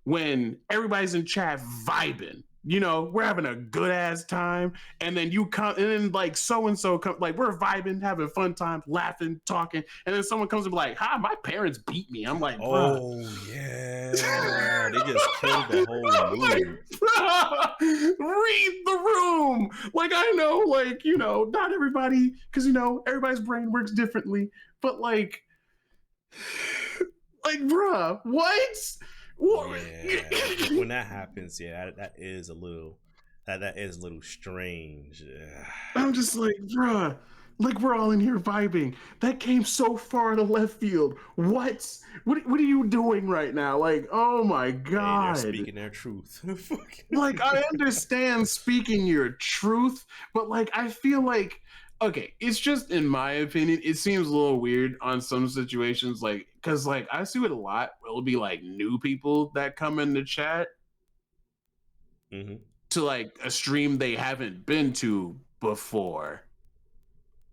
when everybody's in chat vibing. You know, we're having a good ass time, and then you come, and then like so and so come, like we're vibing, having fun time, laughing, talking, and then someone comes and be like, "Hi, my parents beat me." I'm like, "Bruh." Oh yeah, they just killed the whole Like, mood. bruh, read the room. Like I know, like you know, not everybody, because you know everybody's brain works differently, but like, bruh, what? Yeah, when that happens, yeah, that is a little that is a little strange. I'm just like, bruh, like we're all in here vibing. That came so far to left field. What are you doing right now? Like, oh my Hey, they're god. speaking their truth. Like, I understand speaking your truth, but like, I feel like, okay, it's just in my opinion, it seems a little weird on some situations, like, because like I see it a lot. It'll be like new people that come in the chat Hmm. to like a stream they haven't been to before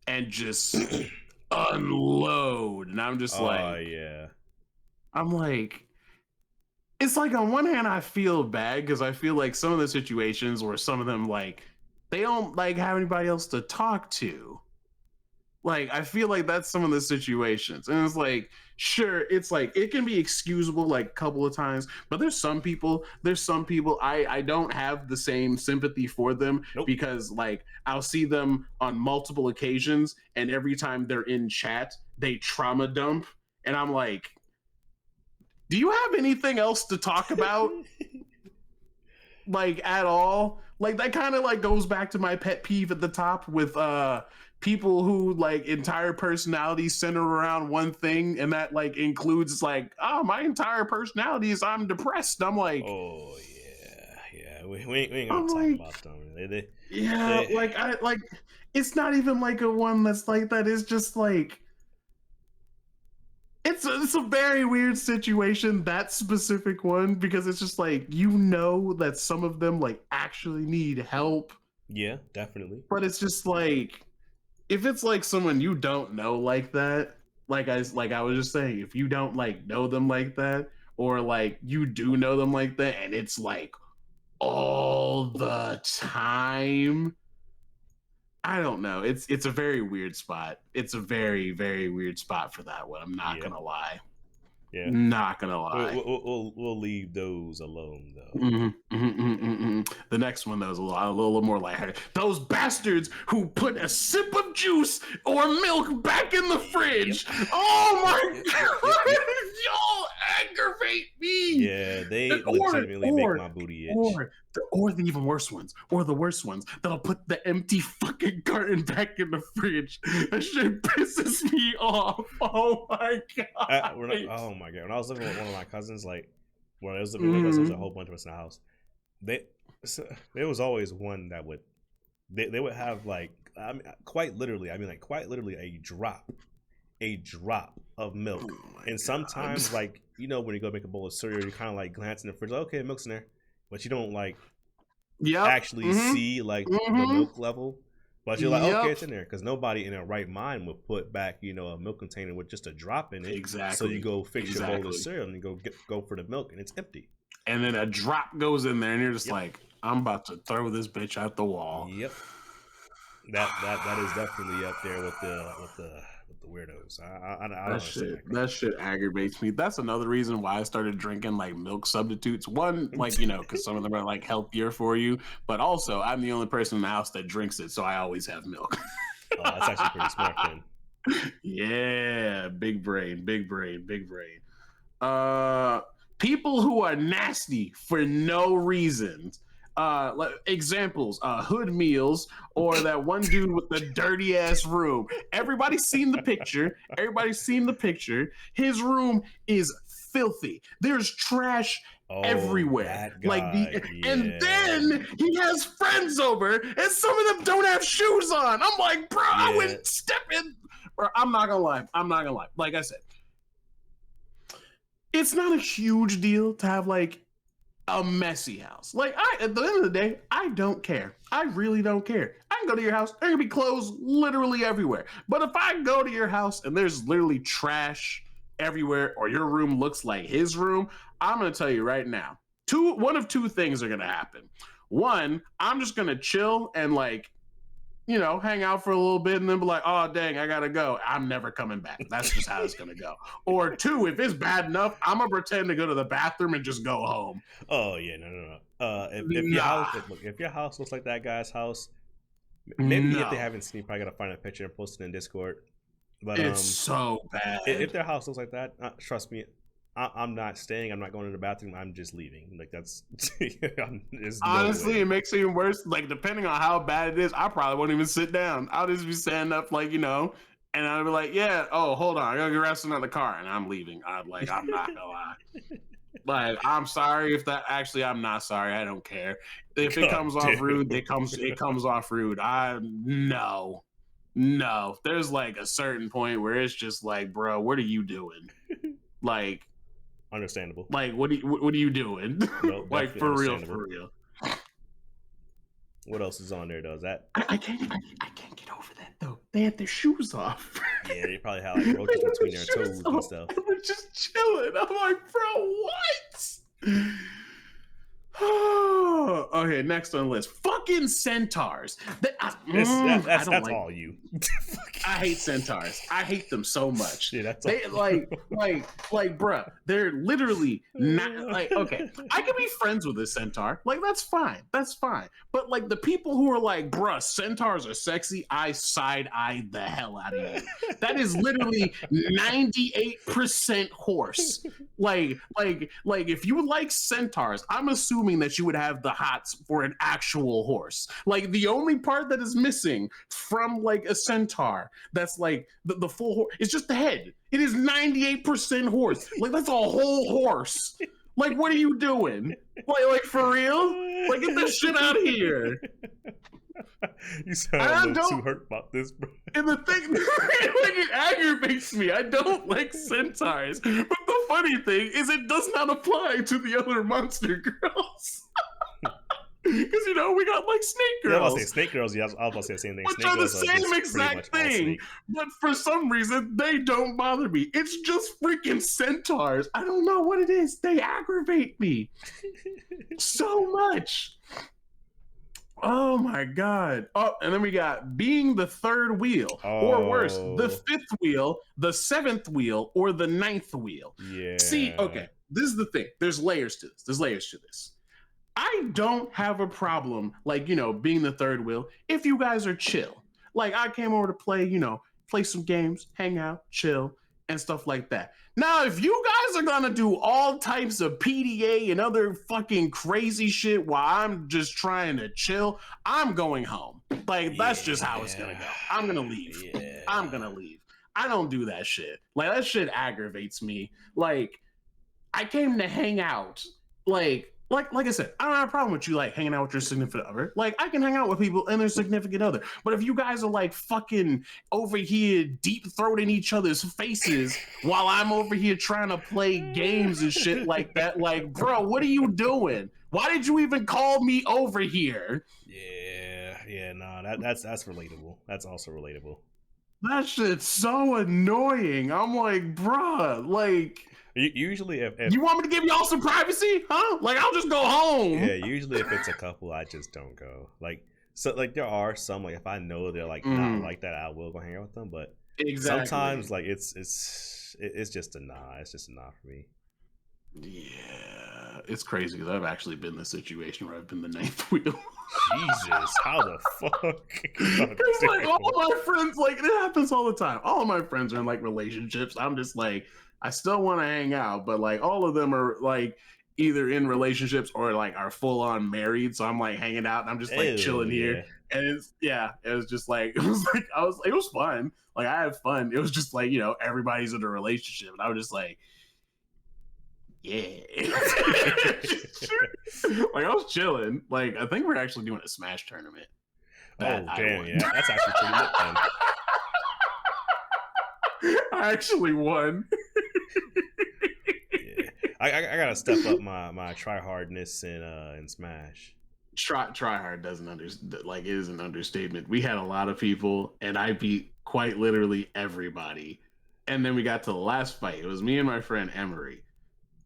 and just unload. And I'm just Oh like, yeah, I'm like, it's like on one hand, I feel bad because I feel like some of the situations where some of them like they don't like have anybody else to talk to. Like I feel like that's some of the situations, and it's like, sure, it's like it can be excusable like a couple of times, but there's some people I don't have the same sympathy for them nope. because like I'll see them on multiple occasions, and every time they're in chat, they trauma dump, and I'm like, do you have anything else to talk about? Like at all? Like that kind of like goes back to my pet peeve at the top with people who like entire personalities center around one thing, and that like includes like, oh, my entire personality is I'm depressed. I'm like, Oh yeah, yeah. We ain't gonna I'm talk like, about them. yeah, They like I like it's not even like a one that's like that. It's just like it's a very weird situation, that specific one, because it's just like you know that some of them like actually need help, yeah, definitely. but it's just like if it's like someone you don't know like that, like I was just saying, if you don't like know them like that, or like you do know them like that, and it's like all the time, I don't know. It's a very weird spot. It's a very very weird spot for that one. I'm not Yeah, gonna lie. yeah. Not gonna We'll lie. we'll, we'll, we'll leave those alone though. The next one, though, is a little more lighthearted. Those bastards who put a sip of juice or milk back in the Yep. fridge. Oh Yep. my Yep. Yep. Yep. god, Yep. y'all aggravate me. Yeah, they Or legitimately make or my booty itch. or the even worse ones, or the worst ones that'll put the empty fucking carton back in the fridge. That shit pisses me off. Oh my god. Oh my god! When I was living with one of my cousins, like when I was living with us, there was a Mhm. whole bunch of us in the house. They so, there was always one that would they would have like I mean quite literally a drop of milk. Oh my And god. sometimes like when you go make a bowl of cereal, you kind of like glance in the fridge, like, okay, milk's in there, but you don't like Yep. actually Mm-hmm. see like the Mm-hmm. milk level. But you're like, okay, Yep. it's in there because nobody in their right mind would put back, a milk container with just a drop in it. So you Exactly. go fix your bowl of Exactly. cereal and you go for the milk and it's empty. And then a drop goes in there, and you're just Yep. like, I'm about to throw this bitch out the wall. Yep. That is definitely up there with the weirdos. I don't That understand shit, that crap. that shit aggravates me. That's another reason why I started drinking like milk substitutes. One, like, because some of them are like healthier for you, but also I'm the only person in the house that drinks it, so I always have milk. Oh, that's actually pretty smart then. Yeah, big brain, big brain, big brain. Uh, People who are nasty for no reasons. Like examples, hood meals, or that one dude with the dirty ass room. Everybody's seen the picture. Everybody's seen the picture. His room is filthy. There's trash Oh, everywhere. that Like guy. and Yeah. then he has friends over, and some of them don't have shoes on. I'm like, bro, I Yeah. wouldn't step in. Or I'm not gonna lie. I'm not gonna lie. Like I said, it's not a huge deal to have like a messy house. Like at the end of the day, I don't care. I really don't care. I can go to your house, there can be clothes literally everywhere. But if I go to your house and there's literally trash everywhere, or your room looks like his room, I'm gonna tell you right now. One of two things are gonna happen. One, I'm just gonna chill and like, hang out for a little bit and then be like, oh dang, I gotta go. I'm never coming back. That's just how it's gonna go. Or two, if it's bad enough, I'm gonna pretend to go to the bathroom and just go home. Oh yeah, no. If your Nah, house, if your house looks like that guy's house, maybe if they no. haven't seen, you probably gotta find a picture and post it in Discord. But It's so if bad. their house looks like that, trust me, I'm not staying. I'm not going to the bathroom. I'm just leaving. Like that's there's no Honestly, it way. makes it even worse. Like, depending on how bad it is, I probably won't even sit down. I'll just be standing up, like, and I'll be like, yeah, oh, hold on. I gotta grab some other car and I'm leaving. I'm not gonna lie. Like, I'm sorry if that actually, I'm not sorry. I don't care. If it God comes off damn. rude, it comes off rude. No. There's like a certain point where it's just like, bro, what are you doing? Like, Understandable. what are you doing? No, Like, definitely for real, understandable. for real. What else is on there though? Is that I can't get over that though. They had their shoes off. yeah? They probably had like They roaches had their between their shoes toes and off stuff. and we're just chilling. I'm like, bro, what? Okay, next on the list. Fucking centaurs. I don't That's like. all you. I hate centaurs. I hate them so much. Yeah, that's all. They bruh, they're literally not like, okay. I can be friends with a centaur. Like, that's fine. That's fine. But like the people who are like, bruh, centaurs are sexy, I side eye the hell out of you. That is literally 98% horse. Like if you like centaurs, I'm assuming that you would have the hots for an actual horse. Like the only part that is missing from like a centaur that's like the full horse, it's just the head. It is 98% horse. Like that's a whole horse. Like what are you doing? Like for real? Like get this shit out of here. You sound And a I little too don't. hurt about this, bro. And the thing, like it aggravates me. I don't like centaurs. But the funny thing is, it does not apply to the other monster girls. Because we got like snake Yeah, I was about to say girls, snake girls. Yeah, I was about to say the same thing. which Snake are the girls are just same pretty much exact all thing. snake. But for some reason, they don't bother me. It's just freaking centaurs. I don't know what it is. They aggravate me so much. Oh my god. Oh, and then we got being the third wheel, or worse, the fifth wheel, the seventh wheel, or the ninth wheel. Yeah. See, okay, this is the thing. There's layers to this. I don't have a problem, like, being the third wheel if you guys are chill. Like, I came over to play some games, hang out, chill, and stuff like that. Now, if you guys are gonna do all types of PDA and other fucking crazy shit while I'm just trying to chill, I'm going home. Like, that's just how it's gonna go. I'm gonna leave. Yeah. I'm gonna leave. I don't do that shit. Like, that shit aggravates me. Like, I came to hang out. Like I said, I don't have a problem with you like hanging out with your significant other. Like I can hang out with people and their significant other. But if you guys are like fucking over here deep throating each other's faces while I'm over here trying to play games and shit like that, like, bro, what are you doing? Why did you even call me over here? Yeah, no, that's relatable. That's also relatable. That shit's so annoying. I'm like, bruh, like, Usually, if you want me to give y'all some privacy, huh? Like, I'll just go home. yeah, usually if it's a couple, I just don't go. Like, so like there are some like if I know they're like not like that, I will go hang out with them. But Exactly. sometimes like it's just a nah. It's just a nah for me. Yeah, it's crazy because I've actually been in a situation where I've been the ninth wheel. Jesus, how the fuck? Because like all my friends, like it happens all the time. All of my friends are in like relationships. I'm just like, I still want to hang out, but like all of them are like either in relationships or like are full on married. So I'm like hanging out and I'm just like Ew, chilling here. And it was just like it was fun. Like I had fun. It was just like, everybody's in a relationship. And I was just like, yeah. Like I was chilling. Like I think we're actually doing a Smash tournament. Oh damn, yeah, that's actually pretty lit then. I actually won. Yeah, I gotta step up my try hardness in Smash. Try hard doesn't it is an understatement. We had a lot of people, and I beat quite literally everybody. And then we got to the last fight. It was me and my friend Emery.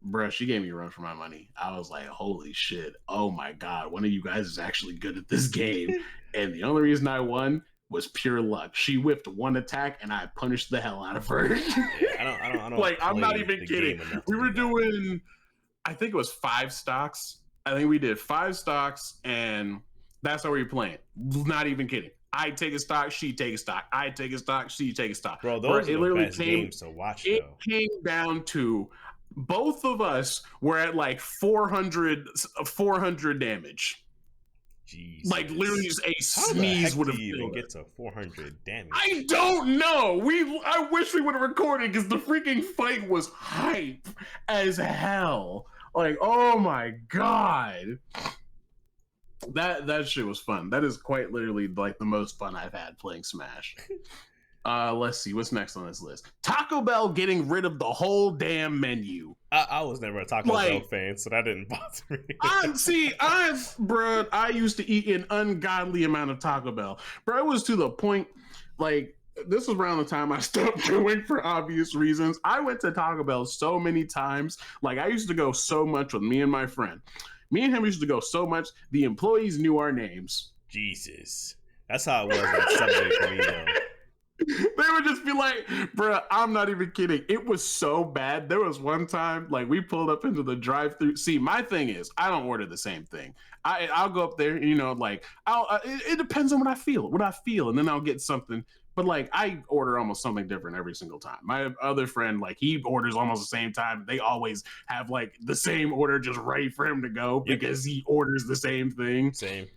bruh, she gave me a run for my money. I was like, holy shit. Oh my God. One of you guys is actually good at this game. And the only reason I won was pure luck. She whiffed one attack and I punished the hell out of her. Yeah, I don't Like, I'm not play even the kidding. game enough to We do were that. doing, I think it was 5 stocks. I think we did 5 stocks, and that's how we were playing. Not even kidding. I take a stock, she take a stock. I take a stock, she take a stock. Bro, Bro, those are it the literally best came. games to watch, It though. came down to both of us were at like 400 damage. Like literally, Jesus. just a How the sneeze heck would do have you even killed her. get to 400 damage? I don't know. I wish we would have recorded because the freaking fight was hype as hell. Like, oh my god. That shit was fun. That is quite literally like the most fun I've had playing Smash. Let's see what's next on this list. Taco Bell getting rid of the whole damn menu. I was never a Taco Bell Like, fan, so that didn't bother me. bruh, I used to eat an ungodly amount of Taco Bell. Bro, it was to the point, like, this was around the time I stopped going for obvious reasons. I went to Taco Bell so many times. Like, I used to go so much with me and my friend. Me and him used to go so much, the employees knew our names. Jesus. That's how it was at Subway for me, though. They would just be like, bruh, I'm not even kidding. It was so bad. There was one time, like, we pulled up into the drive-thru. See, my thing is, I don't order the same thing. I'll go up there, you know, like, it depends on what I feel, and then I'll get something. But like, I order almost something different every single time. My other friend, like, he orders almost the same time. They always have like the same order just ready for him to go because he orders the same thing. Same.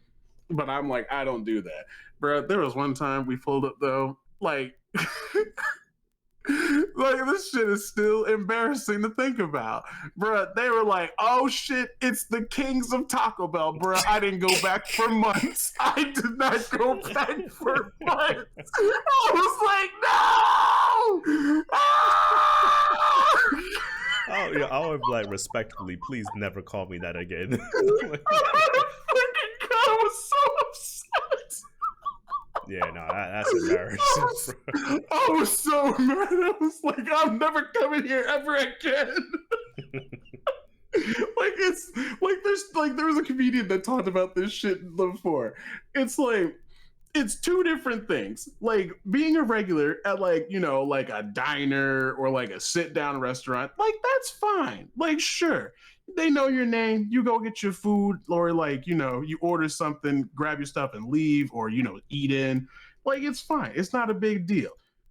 But I'm like, I don't do that, bro. There was one time we pulled up though, like, like this shit is still embarrassing to think about, bro. They were like, "Oh shit, it's the kings of Taco Bell, bro." I didn't go back for months. I did not go back for months. I was like, "No!" Oh, yeah, I would like respectfully, please never call me that again. I was so upset. Yeah, no, that's embarrassing. I was so mad. I was like, I'm never coming here ever again. Like, it's like there was a comedian that talked about this shit before. It's like, it's two different things. Like, being a regular at, like, you know, like a diner or like a sit down restaurant, like, that's fine. Like, sure, they know your name, you go get your food, or like, you know, you order something, grab your stuff and leave, or, you know, eat in. Like, it's fine, it's not a big deal.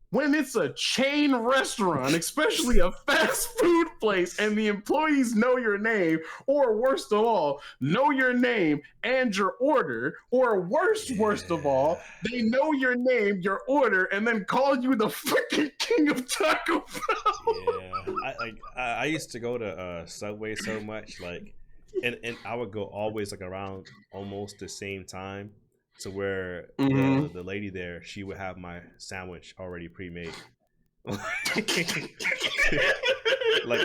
When it's a chain restaurant, especially a fast food place, and the employees know your name, or worst of all, know your name and your order, or worst of all, they know your name, your order, and then call you the freaking king of Taco Bell. Yeah, I used to go to Subway so much, like, and I would go always like around almost the same time, to where the lady there, she would have my sandwich already pre-made. Like,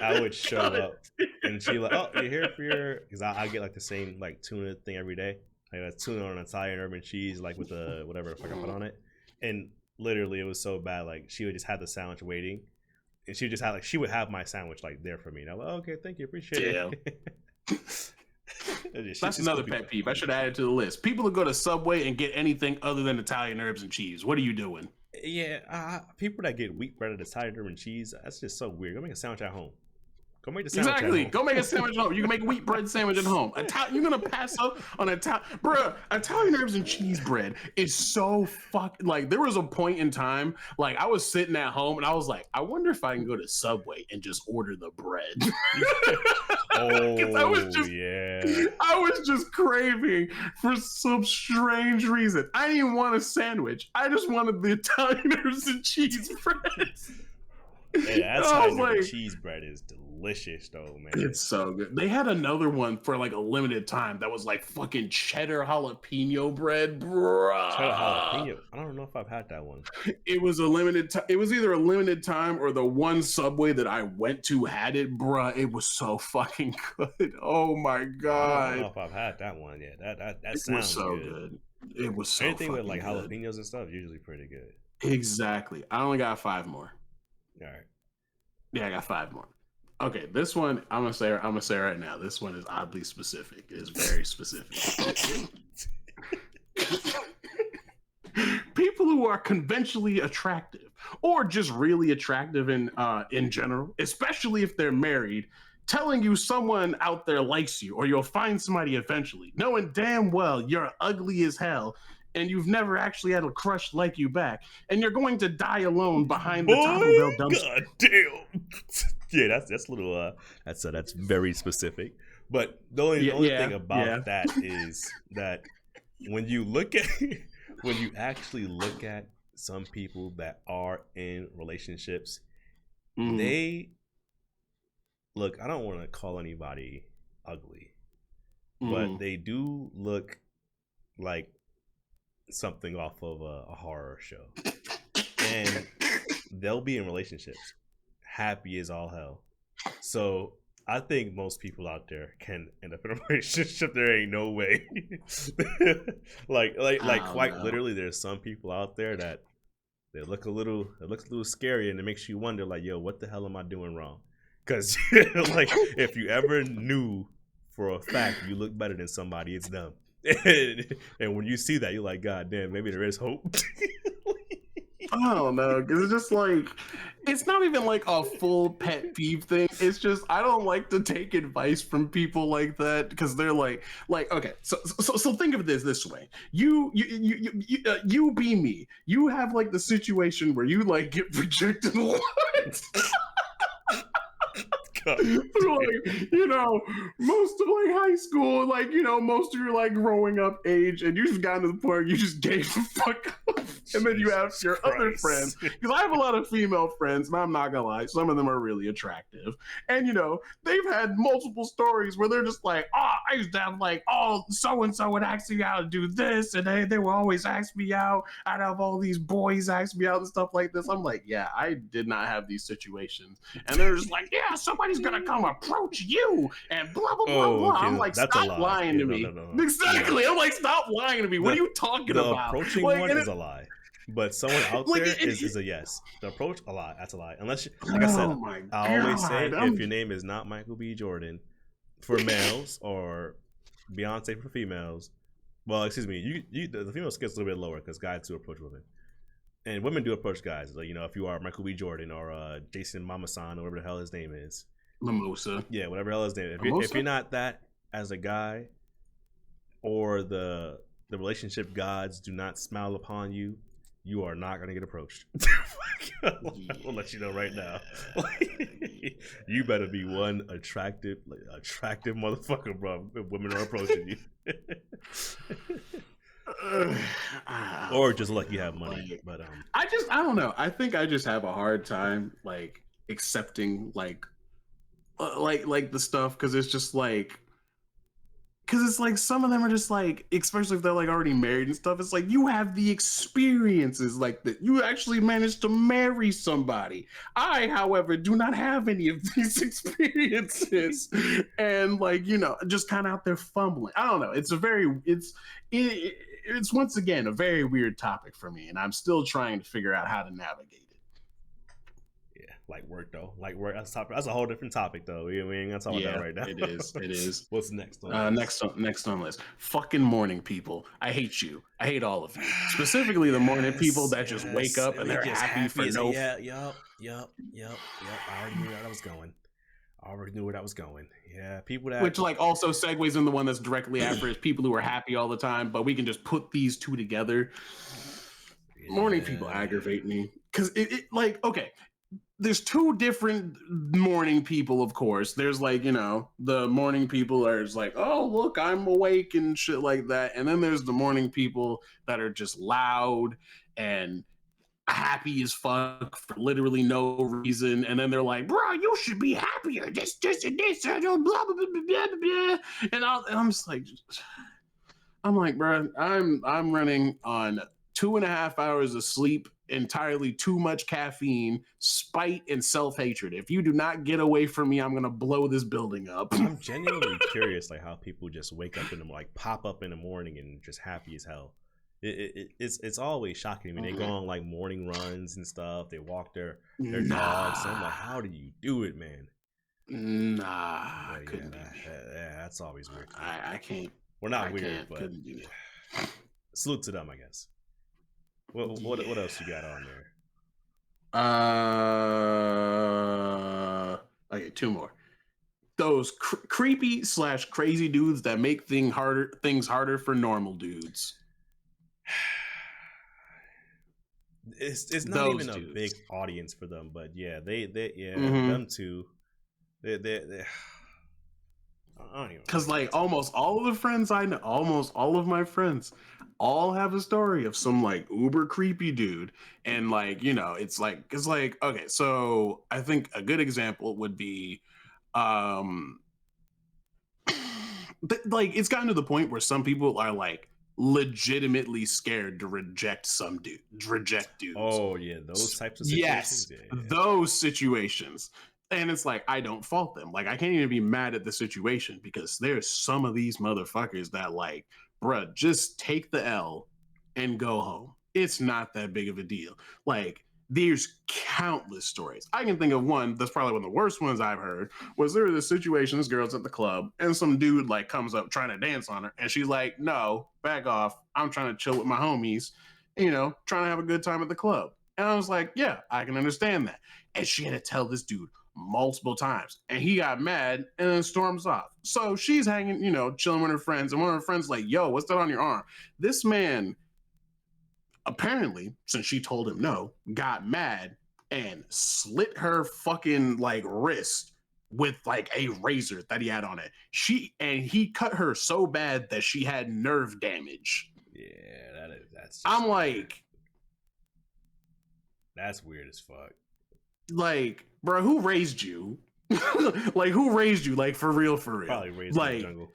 I would show up and she like, "Oh, you're here for your," because I get like the same like tuna thing every day, like a tuna on Italian urban cheese, like with the whatever the fuck I put on it. And literally, it was so bad. Like, she would just have the sandwich waiting, and she would just have like, she would have my sandwich like there for me. And I'm like, "Oh, okay, thank you, appreciate it." That's another pet peeve. I should add it to the list. People who go to Subway and get anything other than Italian herbs and cheese. What are you doing? Yeah, people that get wheat bread and Italian herb and cheese, that's just so weird. Go make a sandwich at home. Go make the sandwich Exactly. at home. Go make a sandwich at home. You can make a wheat bread sandwich at home. You're gonna pass up on bruh. Italian herbs and cheese bread is so like. There was a point in time, like, I was sitting at home and I was like, I wonder if I can go to Subway and just order the bread. I was just craving for some strange reason. I didn't want a sandwich. I just wanted the Italian herbs and cheese bread. Hey, that's how like, cheese bread is delicious, though, man. It's so good. They had another one for like a limited time that was like fucking cheddar jalapeno bread, bro. Cheddar jalapeno. I don't know if I've had that one. It was a limited time. It was either a limited time or the one Subway that I went to had it, bro. It was so fucking good. Oh my god. I don't know if I've had that one yet. That sounds was so good. It was so anything with like good. jalapenos and stuff usually pretty good. Exactly. I only got 5 more. All right. Yeah, I got 5 more. Okay, this one I'm gonna say right now. This one is oddly specific. It is very specific. People who are conventionally attractive or just really attractive in general, especially if they're married, telling you someone out there likes you or you'll find somebody eventually, knowing damn well you're ugly as hell and you've never actually had a crush like you back, and you're going to die alone behind the Boy, Taco Bell dumpster. god damn. Yeah, that's a little that's very specific. But the Yeah, only thing yeah, yeah. about that is that when you look at when you actually look at some people that are in relationships, Mm, they look, I don't want to call anybody ugly, but mm. they do look like something off of a horror show. And they'll be in relationships happy as all hell. So I think most people out there can end up in a relationship. There ain't no way. Like I don't quite know. literally, there's some people out there that it looks a little scary, and it makes you wonder, like, yo, what the hell am I doing wrong? Because like, if you ever knew for a fact you look better than somebody, it's them. And when you see that, you're like, God damn, maybe there is hope. I don't know, because it's just like, it's not even like a full pet peeve thing. It's just I don't like to take advice from people like that because they're like okay, so think of this way. You be me. You have like the situation where you like get rejected a lot. God Like, most of like high school, like, most of your like growing up age, and you just got to the point where you just gave a fuck up. And then you have Jesus your other friends, Christ. because I have a lot of female friends, and I'm not gonna lie, some of them are really attractive. And they've had multiple stories where they're just like, oh, I used to have like, oh, so and so would ask me out to do this, and they would always ask me out. I'd have all these boys ask me out and stuff like this. I'm like, yeah, I did not have these situations. And they're just like, yeah, somebody's gonna come approach you and blah blah blah Oh, blah. okay. I'm like, That's a stop lie. lying Yeah, to no, me. no, no, no. Yeah. Exactly. I'm like, stop lying to me. What are The you talking the about? approaching Like, one is a lie. But someone out like there is a yes. The approach, a lie. That's a lie. Unless, like I said, oh my I always say god. if your name is not Michael B. Jordan for males or Beyonce for females, well, excuse me, the female scale's a little bit lower because guys do approach women. And women do approach guys. Like, if you are Michael B. Jordan or Jason Mamasan or whatever the hell his name is. Mimosa. Yeah, whatever the hell his name is. If Mimosa? you're not that as a guy, or the relationship gods do not smile upon you, you are not gonna get approached. I'll let you know right now. You better be one attractive motherfucker, bro. If women are approaching you, or just like you have money. Like, But I don't know. I think I just have a hard time like accepting like the stuff, because it's just like, because it's like some of them are just like, especially if they're like already married and stuff, it's like you have the experiences like that, you actually managed to marry somebody. I, however, do not have any of these experiences. And like, just kind of out there fumbling. I don't know, it's once again a very weird topic for me, and I'm still trying to figure out how to navigate it. yeah, like work though, like work. That's a whole different topic though. We ain't gonna talk about that Yeah, right now. it is. What's next on the list? Next on list. Fucking morning people. I hate you. I hate all of you. Specifically the morning people Yes, that just wake yes. up and They they're just happy for happy as a no. yeah, yep. I already knew where that was going. I already knew where that was going. Yeah, people that Which like also segues in the one that's directly after, is people who are happy all the time, but we can just put these two together. Morning people yeah. aggravate me because it like, okay, there's two different morning people, of course. There's like, the morning people are just like, oh, look, I'm awake and shit like that. And then there's the morning people that are just loud and happy as fuck for literally no reason. And then they're like, bro, you should be happier. This, and this, and blah, blah, blah, blah, blah, blah. And I'm just like, I'm like, bro, I'm running on 2.5 hours of sleep, entirely too much caffeine, spite, and self-hatred. If you do not get away from me, I'm gonna blow this building up. I'm genuinely curious, like how people just wake up in the like pop up in the morning and just happy as hell. It's always shocking when they go on like morning runs and stuff. They walk their dogs. And I'm like, how do you do it, man? Nah, I But yeah, couldn't be me. that's always weird to me. I can't. We're not I weird, can't. but Couldn't be me. salute to them, I guess. What else you got Yeah. on there? Okay, two more. Those creepy slash crazy dudes that make things harder for normal dudes. It's not Those even a dudes. big audience for them, but yeah, they yeah, Mm-hmm. them too. They I don't even want to Because get like into it. almost all of the friends I know, almost all of my friends, all have a story of some like uber creepy dude, and like it's like okay, so I think a good example would be, um, like it's gotten to the point where some people are like legitimately scared to reject dudes. Oh yeah, those types of Yes, situations. Yeah, yeah. those situations. And it's like, I don't fault them. Like, I can't even be mad at the situation because there's some of these motherfuckers that, like, bruh, just take the L and go home. It's not that big of a deal. Like, there's countless stories. I can think of one that's probably one of the worst ones I've heard. Was there this situation, this girl's at the club, and some dude like comes up trying to dance on her, and she's like, no, back off. I'm trying to chill with my homies, trying to have a good time at the club. And I was like, yeah, I can understand that. And she had to tell this dude multiple times. And he got mad and then storms off. So she's hanging, chilling with her friends. And one of her friends, like, yo, what's that on your arm? This man, apparently, since she told him no, got mad and slit her fucking like wrist with like a razor that he had on it. He cut her so bad that she had nerve damage. Yeah, that's just I'm weird. like, That's weird as fuck. like, bro, who raised you? Like, who raised you? Like, for real, for real. Probably raised in the Like, jungle.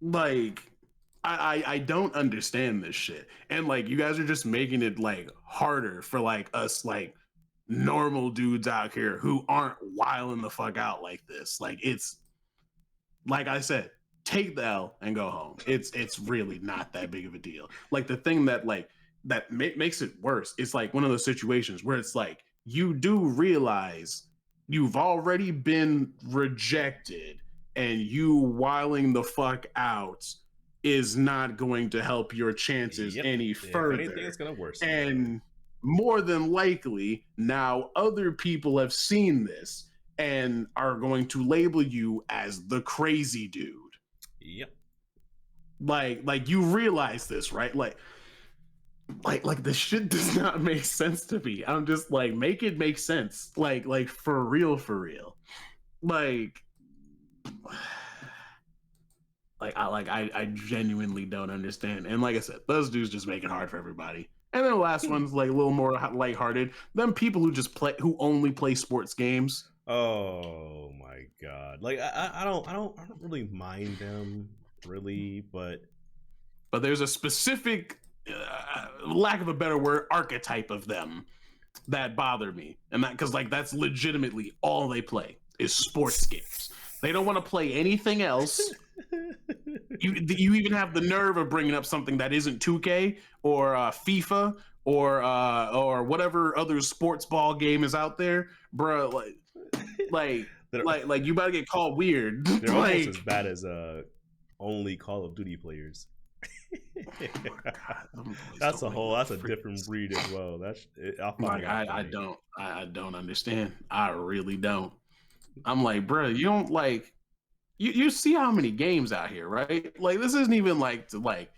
like, I don't understand this shit. And like, you guys are just making it like harder for like us, like normal dudes out here who aren't wilding the fuck out like this. Like, it's like I said, take the L and go home. It's really not that big of a deal. Like the thing that makes it worse is like one of those situations where it's like you do realize you've already been rejected, and you wiling the fuck out is not going to help your chances Yep. any If anything, it's further. gonna worsen it. And more than likely, now other people have seen this and are going to label you as the crazy dude. Yep. Like you realize this, right? Like this shit does not make sense to me. I'm just like, make it make sense. Like for real, for real. Like I genuinely don't understand. And like I said, those dudes just make it hard for everybody. And then the last one's like a little more lighthearted. Them people who only play sports games. Oh my god! Like I don't really mind them really, but There's a specific, lack of a better word, archetype of them that bother me, and that because like that's legitimately all they play is sports games. They don't want to play anything else. You even have the nerve of bringing up something that isn't 2K or FIFA or whatever other sports ball game is out there, bro. Like you about to get called weird. they're almost as Like, bad as only Call of Duty players. oh God, That's a different breed as well. I find Like that I funny. don't I don't understand. I really don't. I'm like, bro, you don't like you see how many games out here, right? Like this isn't even like to like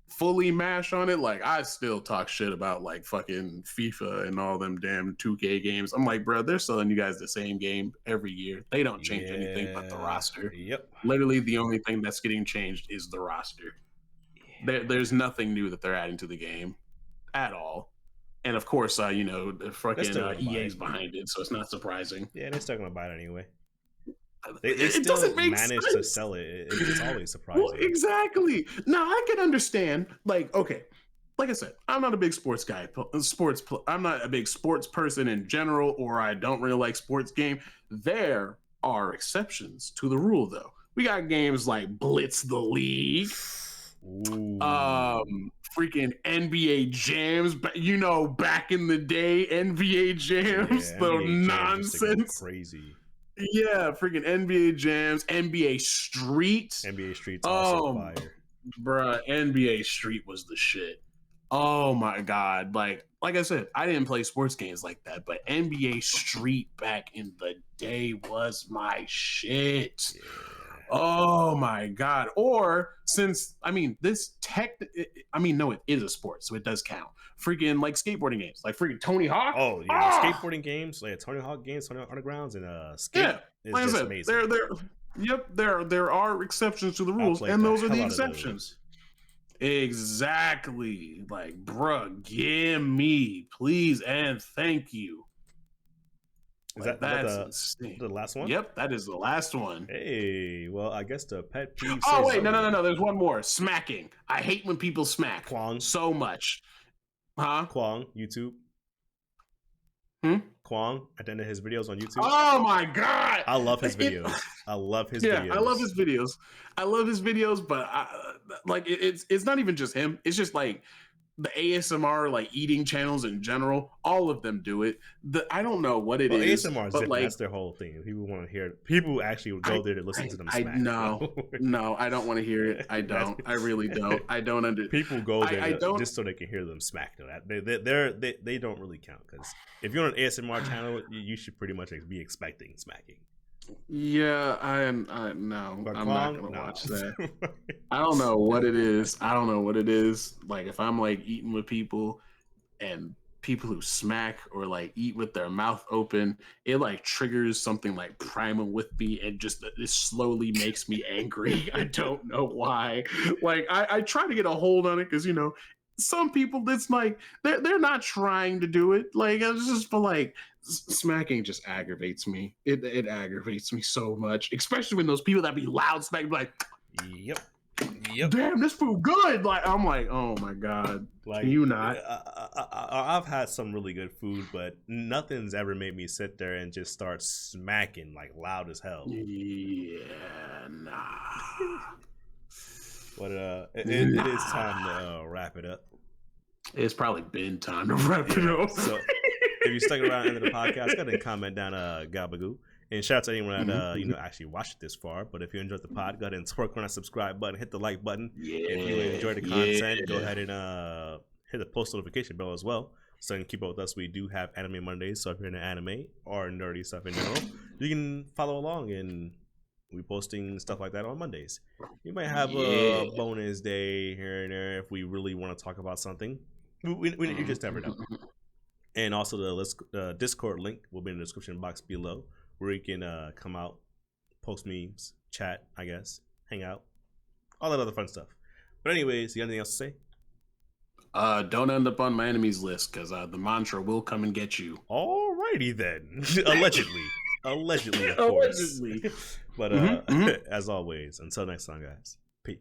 fully mash on it. Like I still talk shit about like fucking FIFA and all them damn 2K games. I'm like, bro, they're selling you guys the same game every year. They don't change anything but the Yeah. roster. Yep. Literally the only thing that's getting changed is the roster. There's nothing new that they're adding to the game at all. And of course, the They're fucking still gonna buy EA's it. behind it, so it's not surprising. Yeah, they're still gonna buy it anyway. They It still doesn't make manage to sense. sell it. It's always Well, surprising. exactly. Now I can understand. Like, okay, like I said, I'm not a big sports guy. I'm not a big sports person in general, or I don't really like sports game. There are exceptions to the rule, though. We got games like Blitz the League, Ooh. freaking NBA Jams, but back in the day, NBA Jams, Yeah, the NBA Jams used to go nonsense. crazy. Yeah, freaking NBA Jams, NBA Street. NBA Street's also Oh, fire. bruh, NBA Street was the shit. Oh my god! Like I said, I didn't play sports games like that, but NBA Street back in the day was my shit. Yeah. Oh my god! Or since I mean this I mean no, it is a sport, so it does count. Freaking like skateboarding games, like freaking Tony Hawk. Oh yeah, Ah, skateboarding games, like Tony Hawk games, Tony Hawk Undergrounds, and skate yeah. is Like I just said, amazing. yep, there are exceptions to the I rules, played and the those are hell the out of exceptions. those. Exactly. Like, bruh, give me, please, and thank you. Is Like, that that's insane. the last one? Yep, that is the last one. Hey, well, I guess the pet peeve Oh, says wait, so then. no. There's one more. Smacking. I hate when people smack Kwong, so much. Huh? Kwong, YouTube. Hmm? Kwong at the end of his videos on YouTube. Oh my god! I love his videos. I love his Yeah, videos. I love his videos. I love his videos, but it's not even just him. It's just like the ASMR like eating channels in general. All of them do it. I don't know what it Well, is, ASMR is but different. like That's their whole thing. People want to hear. People actually would go there to listen to them smack. No, I don't want to hear it. I don't. I really don't. I don't People go there I don't. just so they can hear them smack. Though they don't really count because if you're on an ASMR channel, you should pretty much be expecting smacking. Yeah, no, But I'm Kwong, not gonna no. watch that. I don't know what it is. I don't know what it is. Like if I'm like eating with people and people who smack or like eat with their mouth open, it like triggers something like primal with me and just it slowly makes me angry. I don't know why. Like I try to get a hold on it because you know some people it's like they're not trying to do it. Like it's just for like smacking just aggravates me. It aggravates me so much, especially when those people that be loud smacking like Yep. damn, this food good. Like I'm like, oh my god, Like can you not? I've had some really good food, but nothing's ever made me sit there and just start smacking like loud as hell. Yeah, nah. But it is time to wrap it up. It's probably been time to wrap it up. So if you stuck around into the podcast, go ahead and comment down Gabagoo. And shout out to anyone that actually watched it this far. But if you enjoyed the pod, go ahead and twerk on that subscribe button, hit the like button. If you enjoyed the content, go ahead and hit the post notification bell as well, so you can keep up with us. We do have Anime Mondays, so if you're into anime or nerdy stuff in general, you can follow along, and we posting stuff like that on Mondays. You might have a bonus day here and there if we really want to talk about something. You just never know. And also the Discord link will be in the description box below, where you can come out, post memes, chat, I guess, hang out, all that other fun stuff. But anyways, you got anything else to say? Don't end up on my enemies list because the mantra will come and get you. Alrighty then. Allegedly, of course. Allegedly. But as always, until next time, guys. Peace.